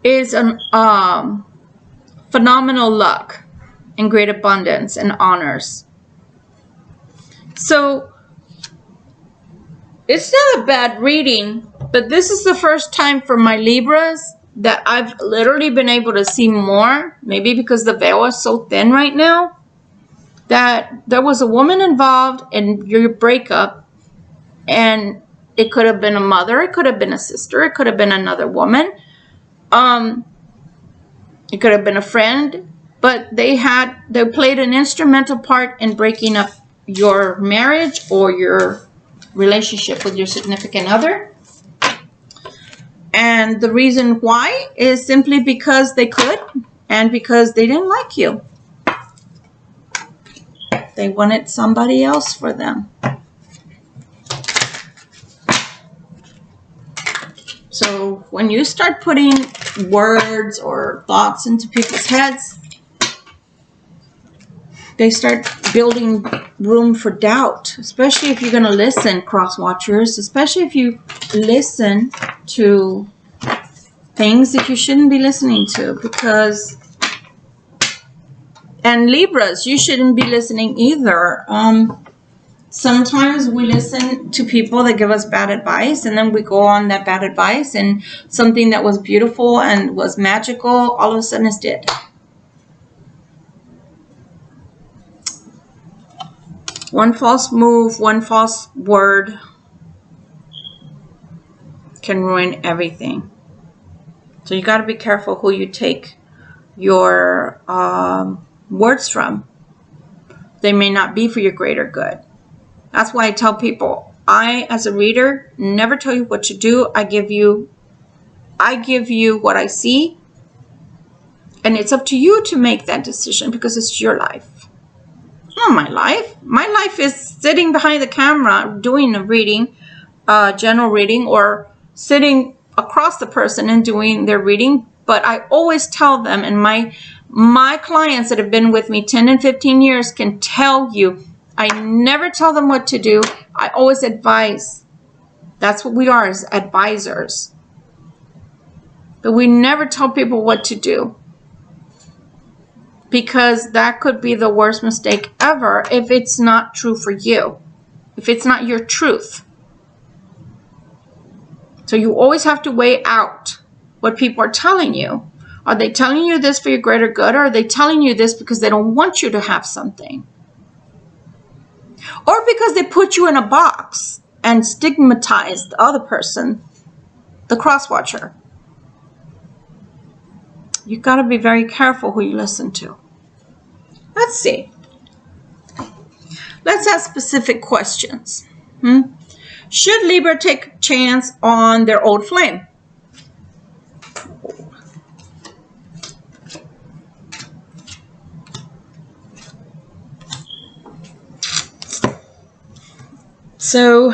is an phenomenal luck and great abundance and honors. So it's not a bad reading, but this is the first time for my Libras that I've literally been able to see more, maybe because the veil is so thin right now, that there was a woman involved in your breakup, and it could have been a mother, it could have been a sister, it could have been another woman, it could have been a friend, but they played an instrumental part in breaking up your marriage or your relationship with your significant other. And the reason why is simply because they could and because they didn't like you. They wanted somebody else for them. So when you start putting words or thoughts into people's heads, they start building room for doubt, especially if you're going to listen, cross watchers, especially if you listen to things that you shouldn't be listening to, because, and Libras, you shouldn't be listening either. Sometimes we listen to people that give us bad advice, and then we go on that bad advice, and something that was beautiful and was magical all of a sudden is dead. One false move, one false word can ruin everything. So you got to be careful who you take your words from. They may not be for your greater good. That's why I tell people, I, as a reader, never tell you what to do. I give you what I see, and it's up to you to make that decision because it's your life. It's not my life. My life is sitting behind the camera doing a reading, general reading, or sitting across the person and doing their reading. But I always tell them, and my clients that have been with me 10 and 15 years can tell you, I never tell them what to do. I always advise. That's what we are, as advisors. But we never tell people what to do, because that could be the worst mistake ever if it's not true for you, if it's not your truth. So you always have to weigh out what people are telling you. Are they telling you this for your greater good, or are they telling you this because they don't want you to have something? Or because they put you in a box and stigmatize the other person, the cross-watcher. You got to be very careful who you listen to. Let's see. Let's ask specific questions. Should Libra take a chance on their old flame? So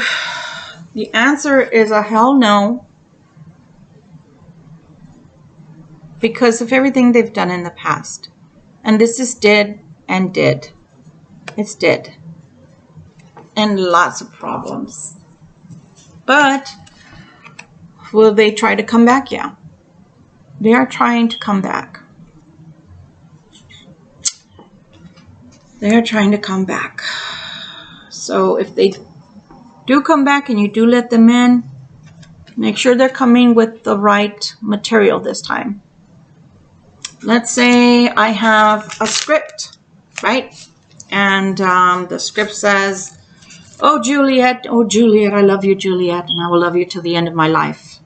the answer is a hell no, because of everything they've done in the past. And this is dead and dead. It's dead. And lots of problems. But will they try to come back? Yeah. They are trying to come back. They are trying to come back. So if they do come back and you do let them in, make sure they're coming with the right material this time. Let's say I have a script, right? And the script says, oh, Juliet, I love you, Juliet, and I will love you till the end of my life.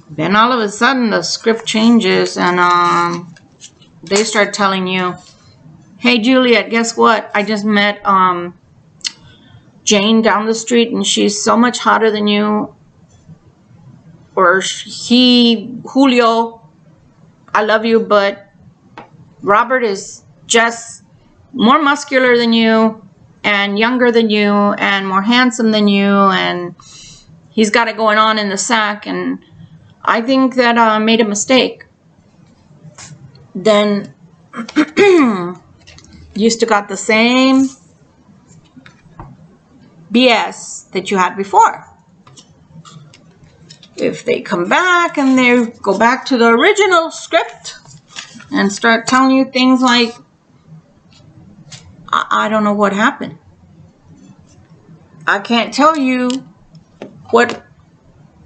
Then all of a sudden the script changes and they start telling you, hey, Juliet, guess what? I just met Jane down the street and she's so much hotter than you. Or Julio, I love you, but Robert is just more muscular than you and younger than you and more handsome than you, and he's got it going on in the sack, and I think that I made a mistake. Then you still got the same BS that you had before. If they come back and they go back to the original script and start telling you things like, I don't know what happened. I can't tell you what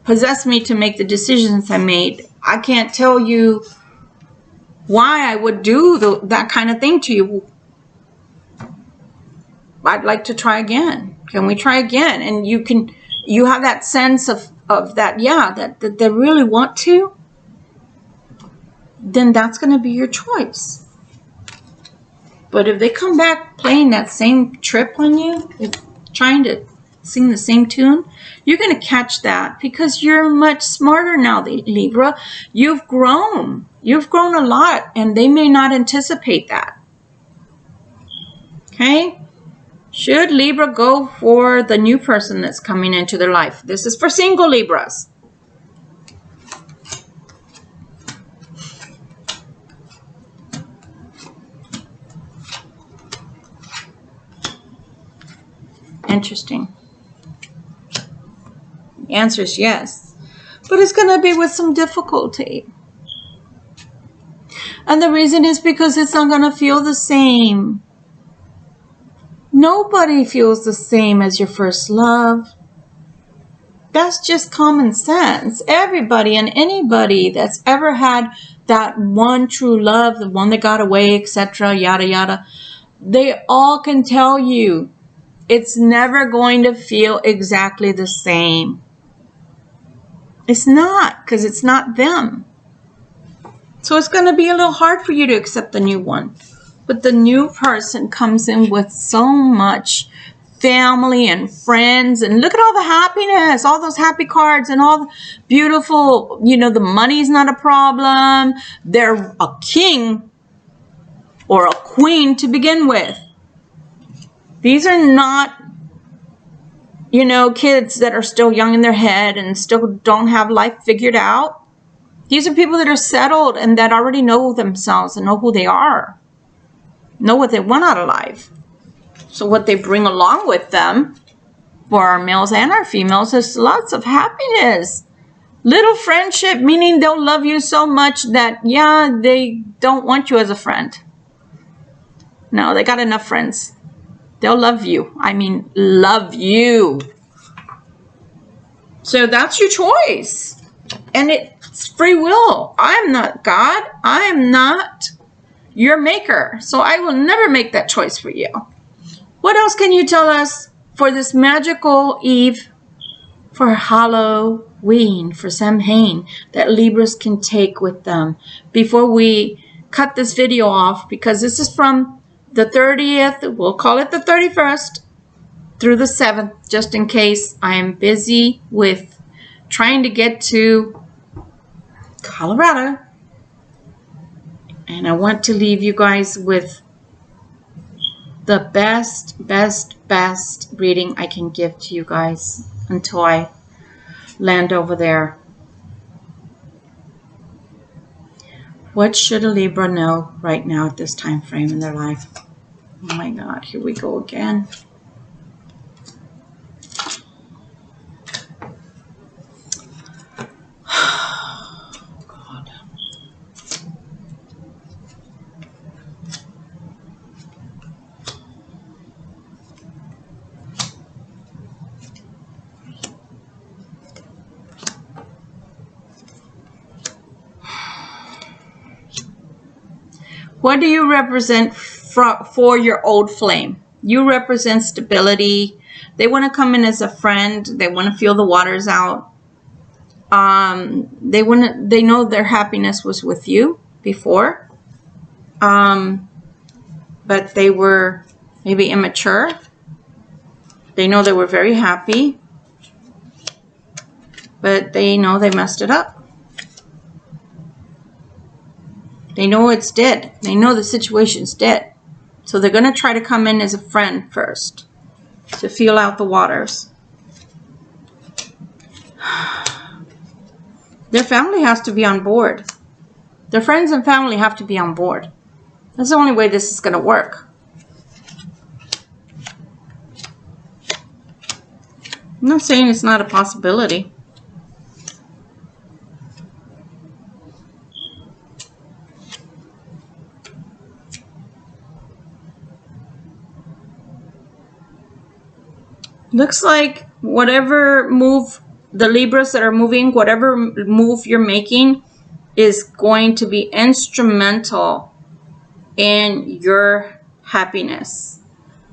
possessed me to make the decisions I made. I can't tell you why I would do that kind of thing to you. I'd like to try again. Can we try again? And you have that sense of that, yeah, that they really want to, then that's going to be your choice. But if they come back playing that same trip on you, trying to sing the same tune, you're going to catch that because you're much smarter now, Libra. You've grown. You've grown a lot, and they may not anticipate that. Okay? Should Libra go for the new person that's coming into their life? This is for single Libras. Interesting. The answer is yes. But it's going to be with some difficulty. And the reason is because it's not going to feel the same. Nobody feels the same as your first love. That's just common sense. Everybody and anybody that's ever had that one true love, the one that got away, etc., yada, yada, they all can tell you it's never going to feel exactly the same. It's not, because it's not them. So it's going to be a little hard for you to accept the new one. But the new person comes in with so much family and friends. And look at all the happiness, all those happy cards and all the beautiful, the money's not a problem. They're a king or a queen to begin with. These are not, kids that are still young in their head and still don't have life figured out. These are people that are settled and that already know themselves and know who they are. Know what they want out of life. So what they bring along with them, for our males and our females, is lots of happiness. Little friendship, meaning they'll love you so much that, yeah, they don't want you as a friend. No, they got enough friends. They'll love you. I mean, love you. So that's your choice. And it's free will. I am not God. I am not your maker. So I will never make that choice for you. What else can you tell us for this magical eve for Halloween, for Samhain, that Libras can take with them before we cut this video off? Because this is from the 30th, we'll call it the 31st, through the 7th, just in case I am busy with trying to get to Colorado. And I want to leave you guys with the best reading I can give to you guys until I land over there. What should a Libra know right now at this time frame in their life? Oh my God, here we go again. God. What do you represent for your old flame? You represent stability. They want to come in as a friend. They want to feel the waters out. They know their happiness was with you before. But they were maybe immature. They know they were very happy. But they know they messed it up. They know it's dead. They know the situation's dead. So they're going to try to come in as a friend first to feel out the waters. Their family has to be on board. Their friends and family have to be on board. That's the only way this is going to work. I'm not saying it's not a possibility. Looks like whatever move, the Libras that are moving, whatever move you're making is going to be instrumental in your happiness.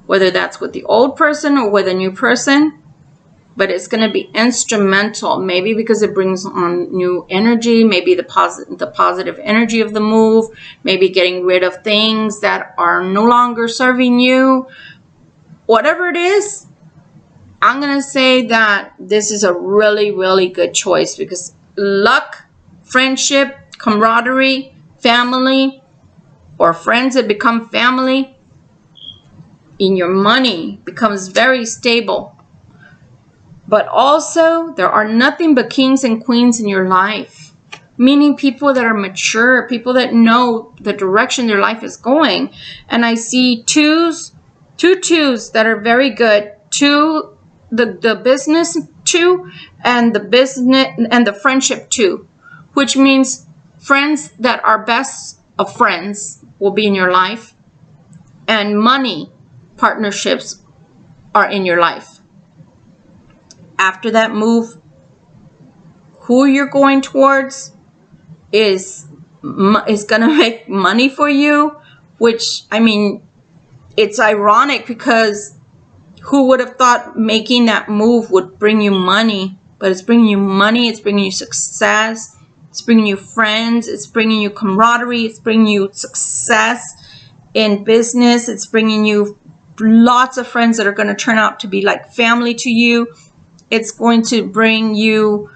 Whether that's with the old person or with a new person, but it's going to be instrumental. Maybe because it brings on new energy, maybe the positive energy of the move, maybe getting rid of things that are no longer serving you. Whatever it is, I'm going to say that this is a really, really good choice because luck, friendship, camaraderie, family, or friends that become family, in your money becomes very stable. But also, there are nothing but kings and queens in your life, meaning people that are mature, people that know the direction their life is going. And I see two twos that are very good. Two, the business two, and the business and the friendship two, which means friends that are best of friends will be in your life, and money partnerships are in your life. After that move, who you're going towards is gonna make money for you, which, I mean, it's ironic because who would have thought making that move would bring you money? But it's bringing you money, it's bringing you success, it's bringing you friends, it's bringing you camaraderie, it's bringing you success in business, it's bringing you lots of friends that are going to turn out to be like family to you. It's going to bring you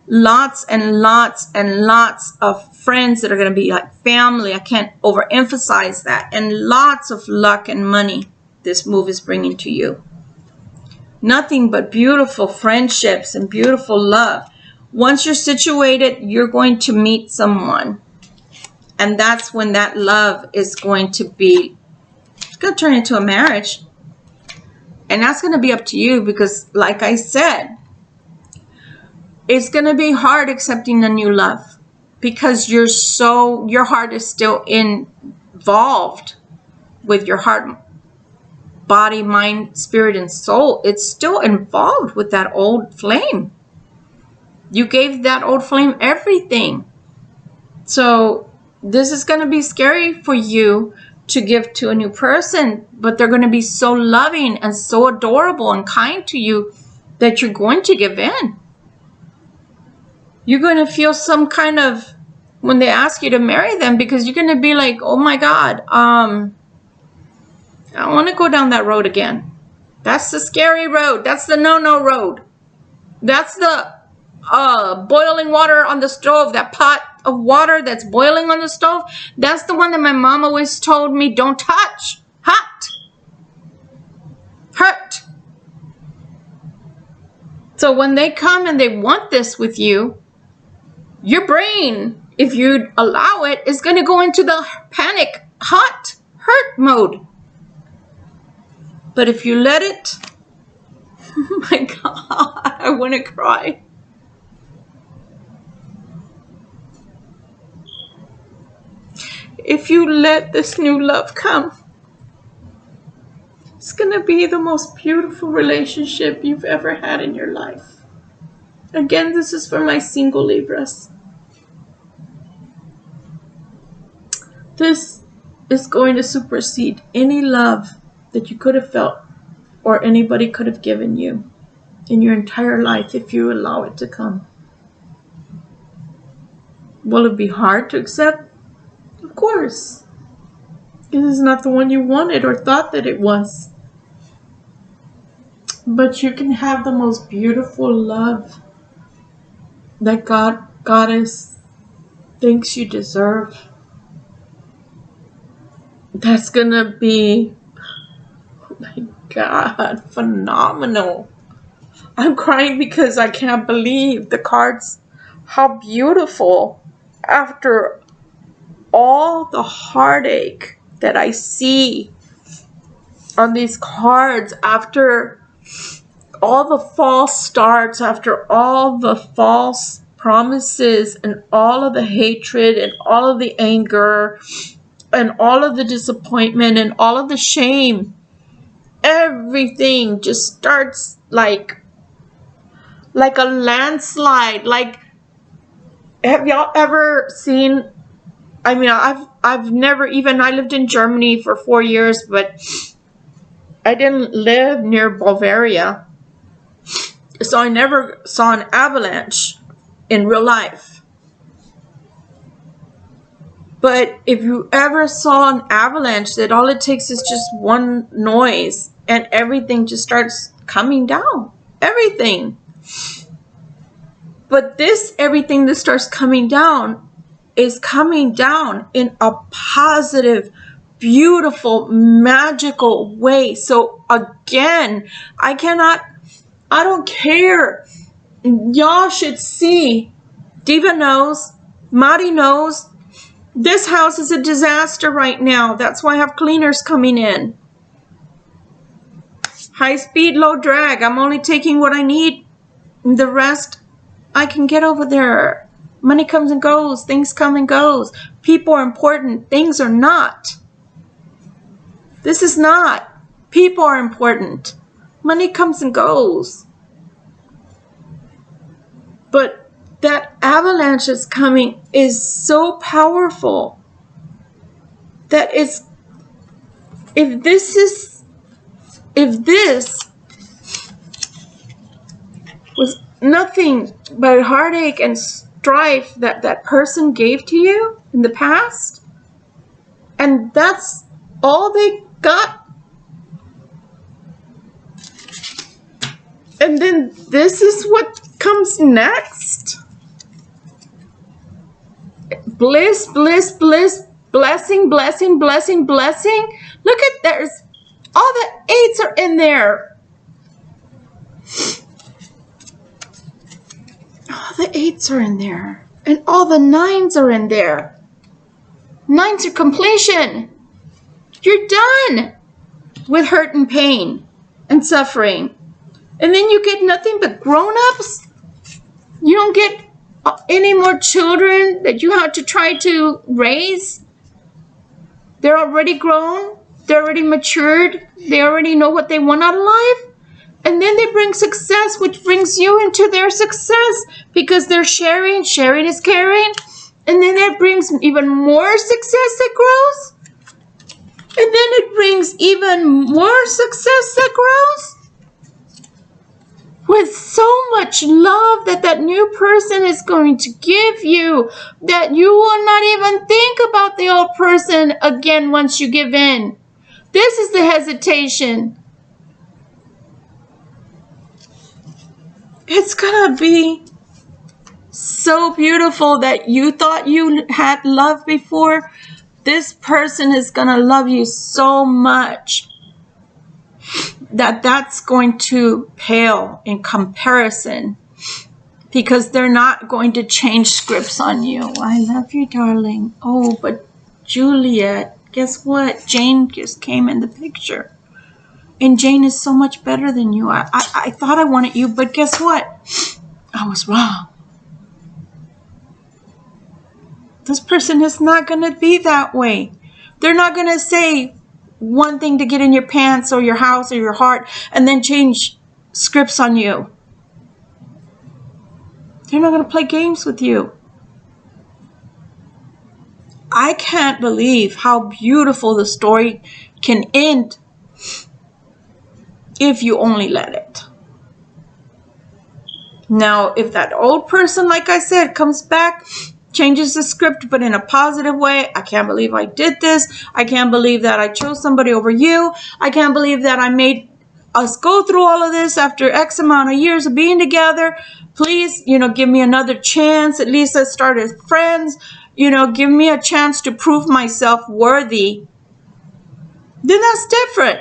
lots and lots and lots of friends that are going to be like family. I can't overemphasize that. And lots of luck and money this move is bringing to you. Nothing but beautiful friendships and beautiful love. Once you're situated, you're going to meet someone. And that's when that love is going to be, it's going to turn into a marriage. And that's going to be up to you because, like I said, it's going to be hard accepting a new love because your heart is still involved with your heart, body, mind, spirit, and soul. It's still involved with that old flame. You gave that old flame everything. So this is going to be scary for you to give to a new person, but they're going to be so loving and so adorable and kind to you that you're going to give in. You're going to feel some kind of, when they ask you to marry them, because you're going to be like, oh my God, I don't want to go down that road again. That's the scary road. That's the no-no road. That's the boiling water on the stove, that pot of water that's boiling on the stove. That's the one that my mom always told me, don't touch. Hot. hurt. So when they come and they want this with you, your brain, if you allow it, is going to go into the panic, hurt mode. But if you let it, oh my God, I want to cry. If you let this new love come, it's going to be the most beautiful relationship you've ever had in your life. Again, this is for my single Libras. This is going to supersede any love that you could have felt or anybody could have given you in your entire life if you allow it to come. Will it be hard to accept? Of course. This is not the one you wanted or thought that it was. But you can have the most beautiful love that Goddess thinks you deserve. That's gonna be, oh my God, phenomenal. I'm crying because I can't believe the cards, how beautiful. After all the heartache that I see on these cards, after all the false starts, after all the false promises and all of the hatred and all of the anger and all of the disappointment and all of the shame, everything just starts like a landslide. Like, have y'all ever seen, I mean, I've never even, I lived in Germany for 4 years, but I didn't live near Bavaria. So I never saw an avalanche in real life. But if you ever saw an avalanche, that all it takes is just one noise and everything just starts coming down. Everything. But this everything that starts coming down is coming down in a positive, beautiful, magical way. So again, I don't care. Y'all should see. Diva knows. Mari knows. This house is a disaster right now. That's why I have cleaners coming in. High speed, low drag. I'm only taking what I need. The rest, I can get over there. Money comes and goes. Things come and goes. People are important. Things are not. This is not. People are important. Money comes and goes. But that avalanche is coming is so powerful that if this was nothing but heartache and strife that person gave to you in the past, and that's all they got, and then this is what comes next. Bliss, bliss, bliss, blessing, blessing, blessing, blessing. Look at, there's all the 8s are in there. All the 8s are in there. And all the 9s are in there. 9s are completion. You're done with hurt and pain and suffering. And then you get nothing but grown-ups. You don't get any more children that you have to try to raise. They're already grown. They're already matured. They already know what they want out of life. And then they bring success, which brings you into their success because they're sharing. Sharing is caring. And then that brings even more success that grows. And then it brings even more success that grows. With so much love that new person is going to give you, that you will not even think about the old person again once you give in. This is the hesitation. It's gonna be so beautiful that you thought you had love before. This person is gonna love you so much that's going to pale in comparison, because they're not going to change scripts on you. I love you, darling. Oh, but Juliet, guess what? Jane just came in the picture. And Jane is so much better than you. I thought I wanted you, but guess what? I was wrong. This person is not going to be that way. They're not going to say one thing to get in your pants or your house or your heart and then change scripts on you. They're not going to play games with you. I can't believe how beautiful the story can end if you only let it. Now, if that old person, like I said, comes back, changes the script, but in a positive way, I can't believe I did this. I can't believe that I chose somebody over you. I can't believe that I made us go through all of this after X amount of years of being together. Please, give me another chance. At least let's start as friends. Give me a chance to prove myself worthy. Then that's different.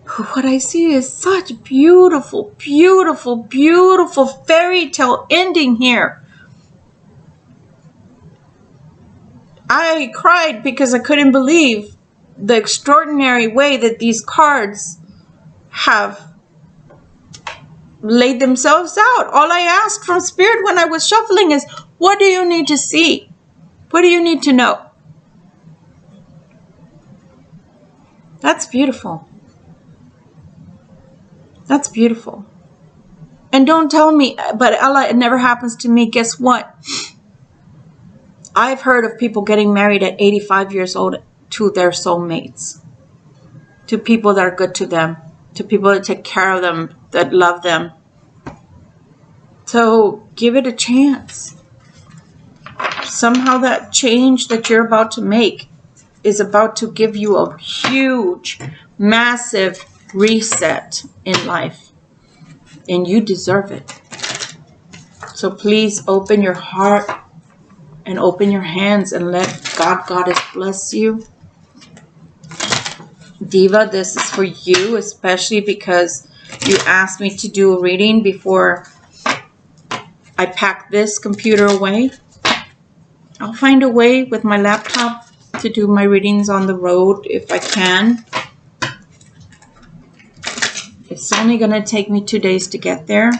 What I see is such beautiful, beautiful, beautiful fairy tale ending here. I cried because I couldn't believe the extraordinary way that these cards have laid themselves out. All I asked from Spirit when I was shuffling is, what do you need to see? What do you need to know? That's beautiful. That's beautiful. And don't tell me, but Ella, it never happens to me. Guess what? I've heard of people getting married at 85 years old to their soulmates, to people that are good to them, to people that take care of them, that love them. So give it a chance. Somehow that change that you're about to make is about to give you a huge, massive reset in life. And you deserve it. So please open your heart and open your hands and let God, Goddess bless you. Diva, this is for you, especially because you asked me to do a reading before I pack this computer away. I'll find a way with my laptop to do my readings on the road if I can. It's only going to take me 2 days to get there.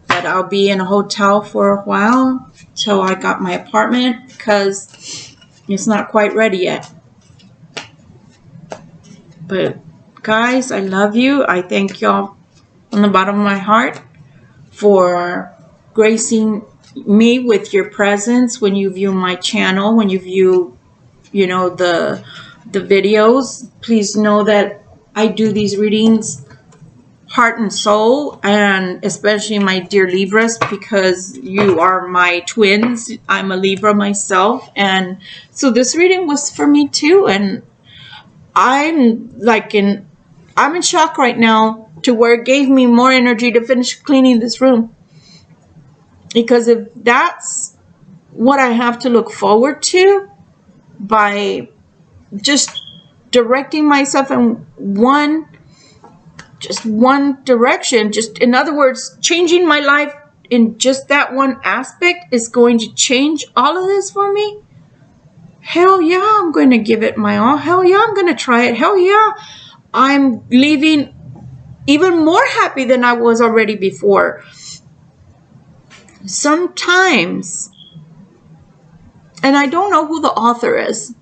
But I'll be in a hotel for a while till I got my apartment because it's not quite ready yet. But guys, I love you. I thank y'all from the bottom of my heart for gracing me with your presence when you view my channel, when you view, the videos. Please know that I do these readings heart and soul, and especially my dear Libras, because you are my twins. I'm a Libra myself, and so this reading was for me too, and I'm in shock right now to where it gave me more energy to finish cleaning this room. Because if that's what I have to look forward to by just directing myself in one direction, just in other words, changing my life in just that one aspect is going to change all of this for me. Hell yeah, I'm going to give it my all. Hell yeah, I'm going to try it. Hell yeah, I'm leaving even more happy than I was already before. Sometimes, and I don't know who the author is.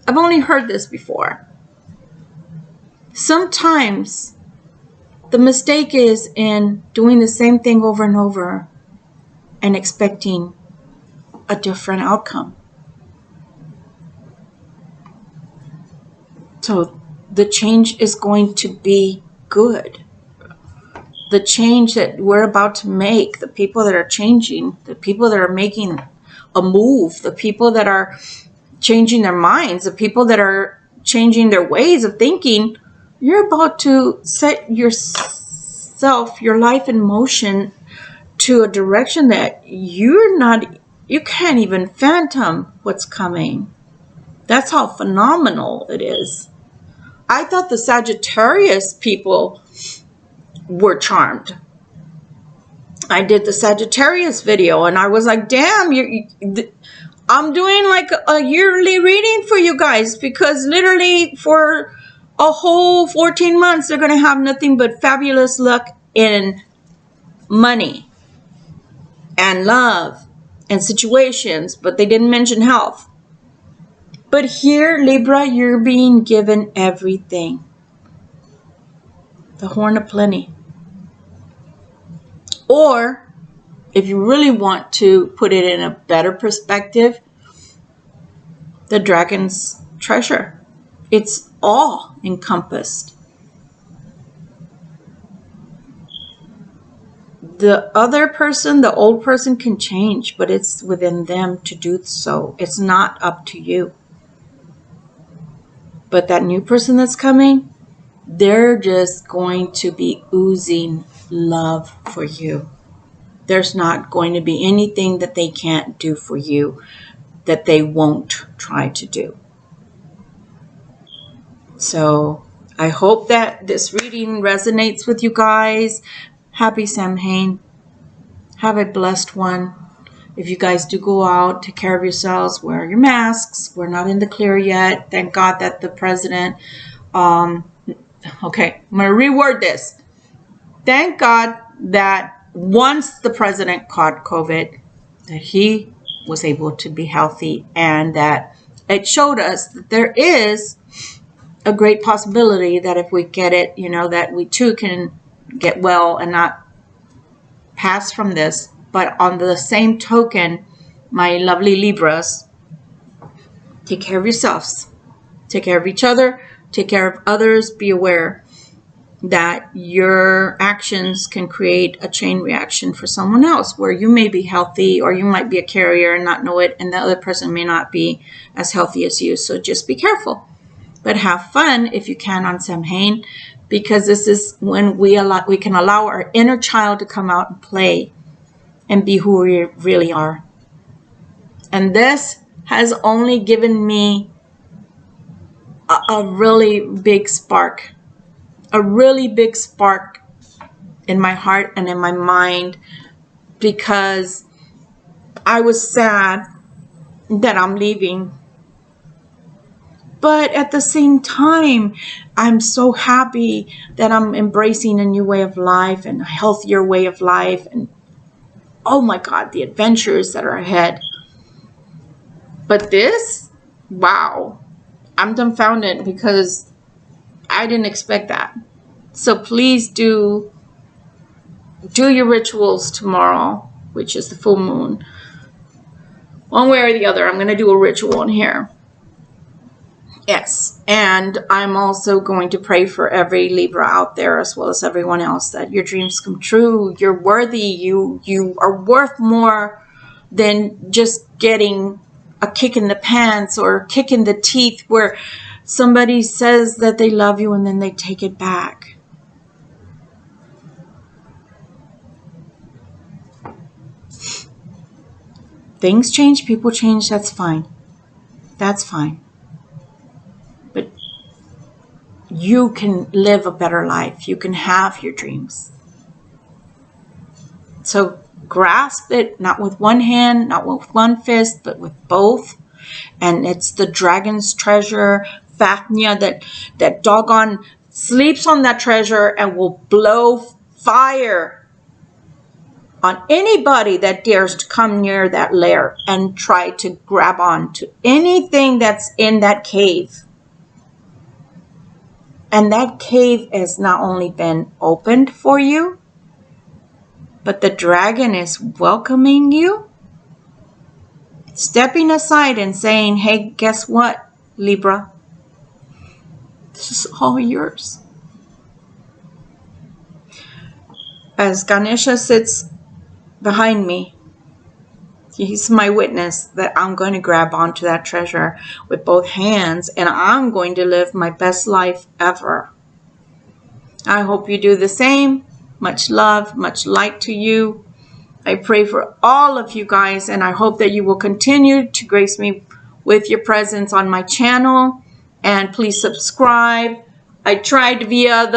I've only heard this before. Sometimes the mistake is in doing the same thing over and over and expecting a different outcome. So the change is going to be good. The change that we're about to make, the people that are changing, the people that are making a move, the people that are changing their minds, the people that are changing their ways of thinking, you're about to set yourself, your life in motion to a direction that you can't even fathom what's coming. That's how phenomenal it is. I thought the Sagittarius people were charmed. I did the Sagittarius video and I was like, damn, I'm doing like a yearly reading for you guys, because literally for a whole 14 months, they're going to have nothing but fabulous luck in money and love and situations, but they didn't mention health. But here, Libra, you're being given everything. The horn of plenty. Or, if you really want to put it in a better perspective, the dragon's treasure. It's all encompassed. The other person, the old person, can change, but it's within them to do so. It's not up to you. But that new person that's coming, they're just going to be oozing love for you. There's not going to be anything that they can't do for you that they won't try to do. So I hope that this reading resonates with you guys. Happy Samhain. Have a blessed one. If you guys do go out, take care of yourselves. Wear your masks. We're not in the clear yet. Thank God that the president... okay, I'm going to reword this. Thank God that once the president caught COVID, that he was able to be healthy, and that it showed us that there is a great possibility that if we get it, that we too can get well and not pass from this. But on the same token, my lovely Libras, take care of yourselves. Take care of each other. Take care of others. Be aware that your actions can create a chain reaction for someone else, where you may be healthy or you might be a carrier and not know it, and the other person may not be as healthy as you. So just be careful. But have fun if you can on Samhain, because this is when we can allow our inner child to come out and play and be who we really are. And this has only given me a really big spark. A really big spark in my heart and in my mind, because I was sad that I'm leaving. But at the same time, I'm so happy that I'm embracing a new way of life and a healthier way of life. And oh my God, the adventures that are ahead. But this, wow, I'm dumbfounded because I didn't expect that. So please do your rituals tomorrow, which is the full moon. One way or the other, I'm going to do a ritual in here. Yes, and I'm also going to pray for every Libra out there, as well as everyone else, that your dreams come true. You're worthy. You are worth more than just getting a kick in the pants or a kick in the teeth where somebody says that they love you and then they take it back. Things change, people change, that's fine. That's fine. But you can live a better life. You can have your dreams. So grasp it, not with one hand, not with one fist, but with both. And it's the dragon's treasure, Fafnia, that doggone sleeps on that treasure and will blow fire on anybody that dares to come near that lair and try to grab on to anything that's in that cave. And that cave has not only been opened for you, but the dragon is welcoming you, stepping aside and saying, hey, guess what, Libra? This is all yours. As Ganesha sits behind me, he's my witness that I'm going to grab onto that treasure with both hands, and I'm going to live my best life ever. I hope you do the same. Much love, much light to you. I pray for all of you guys, and I hope that you will continue to grace me with your presence on my channel. And please subscribe, I tried via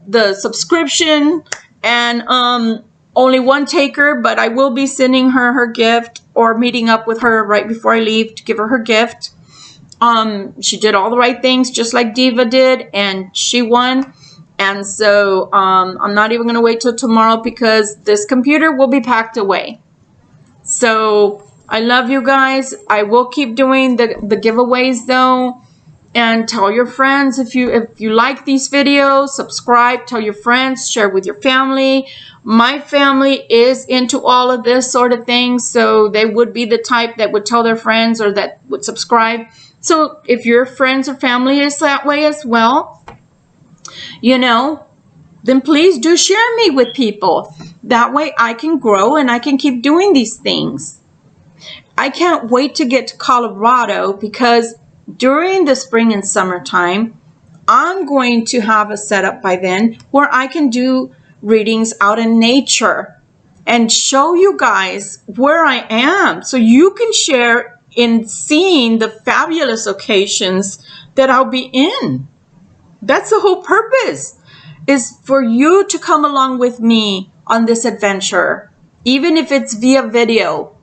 the subscription, and only one taker, but I will be sending her her gift or meeting up with her right before I leave to give her her gift. She did all the right things just like Diva did, and she won. And so I'm not even going to wait till tomorrow because this computer will be packed away. So I love you guys. I will keep doing the giveaways though. And tell your friends if you like these videos, subscribe, tell your friends, share with your family. My family is into all of this sort of thing, so they would be the type that would tell their friends or that would subscribe. So if your friends or family is that way as well, you know, then please do share me with people. That way I can grow and I can keep doing these things. I can't wait to get to Colorado because during the spring and summertime, I'm going to have a setup by then where I can do readings out in nature and show you guys where I am so you can share in seeing the fabulous occasions that I'll be in. That's the whole purpose, is for you to come along with me on this adventure, even if it's via video.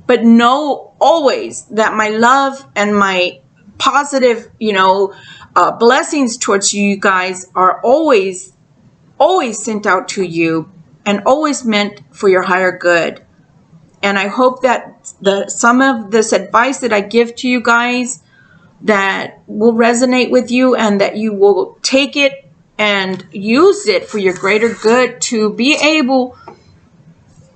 But know always that my love and my positive, blessings towards you guys are always sent out to you and always meant for your higher good. And I hope that some of this advice that I give to you guys that will resonate with you and that you will take it and use it for your greater good to be able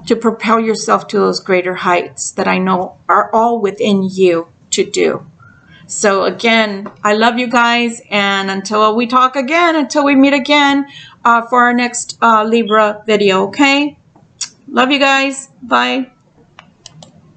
to propel yourself to those greater heights that I know are all within you to do. So again, I love you guys, and until we talk again, until we meet again for our next Libra video, okay? Love you guys. Bye.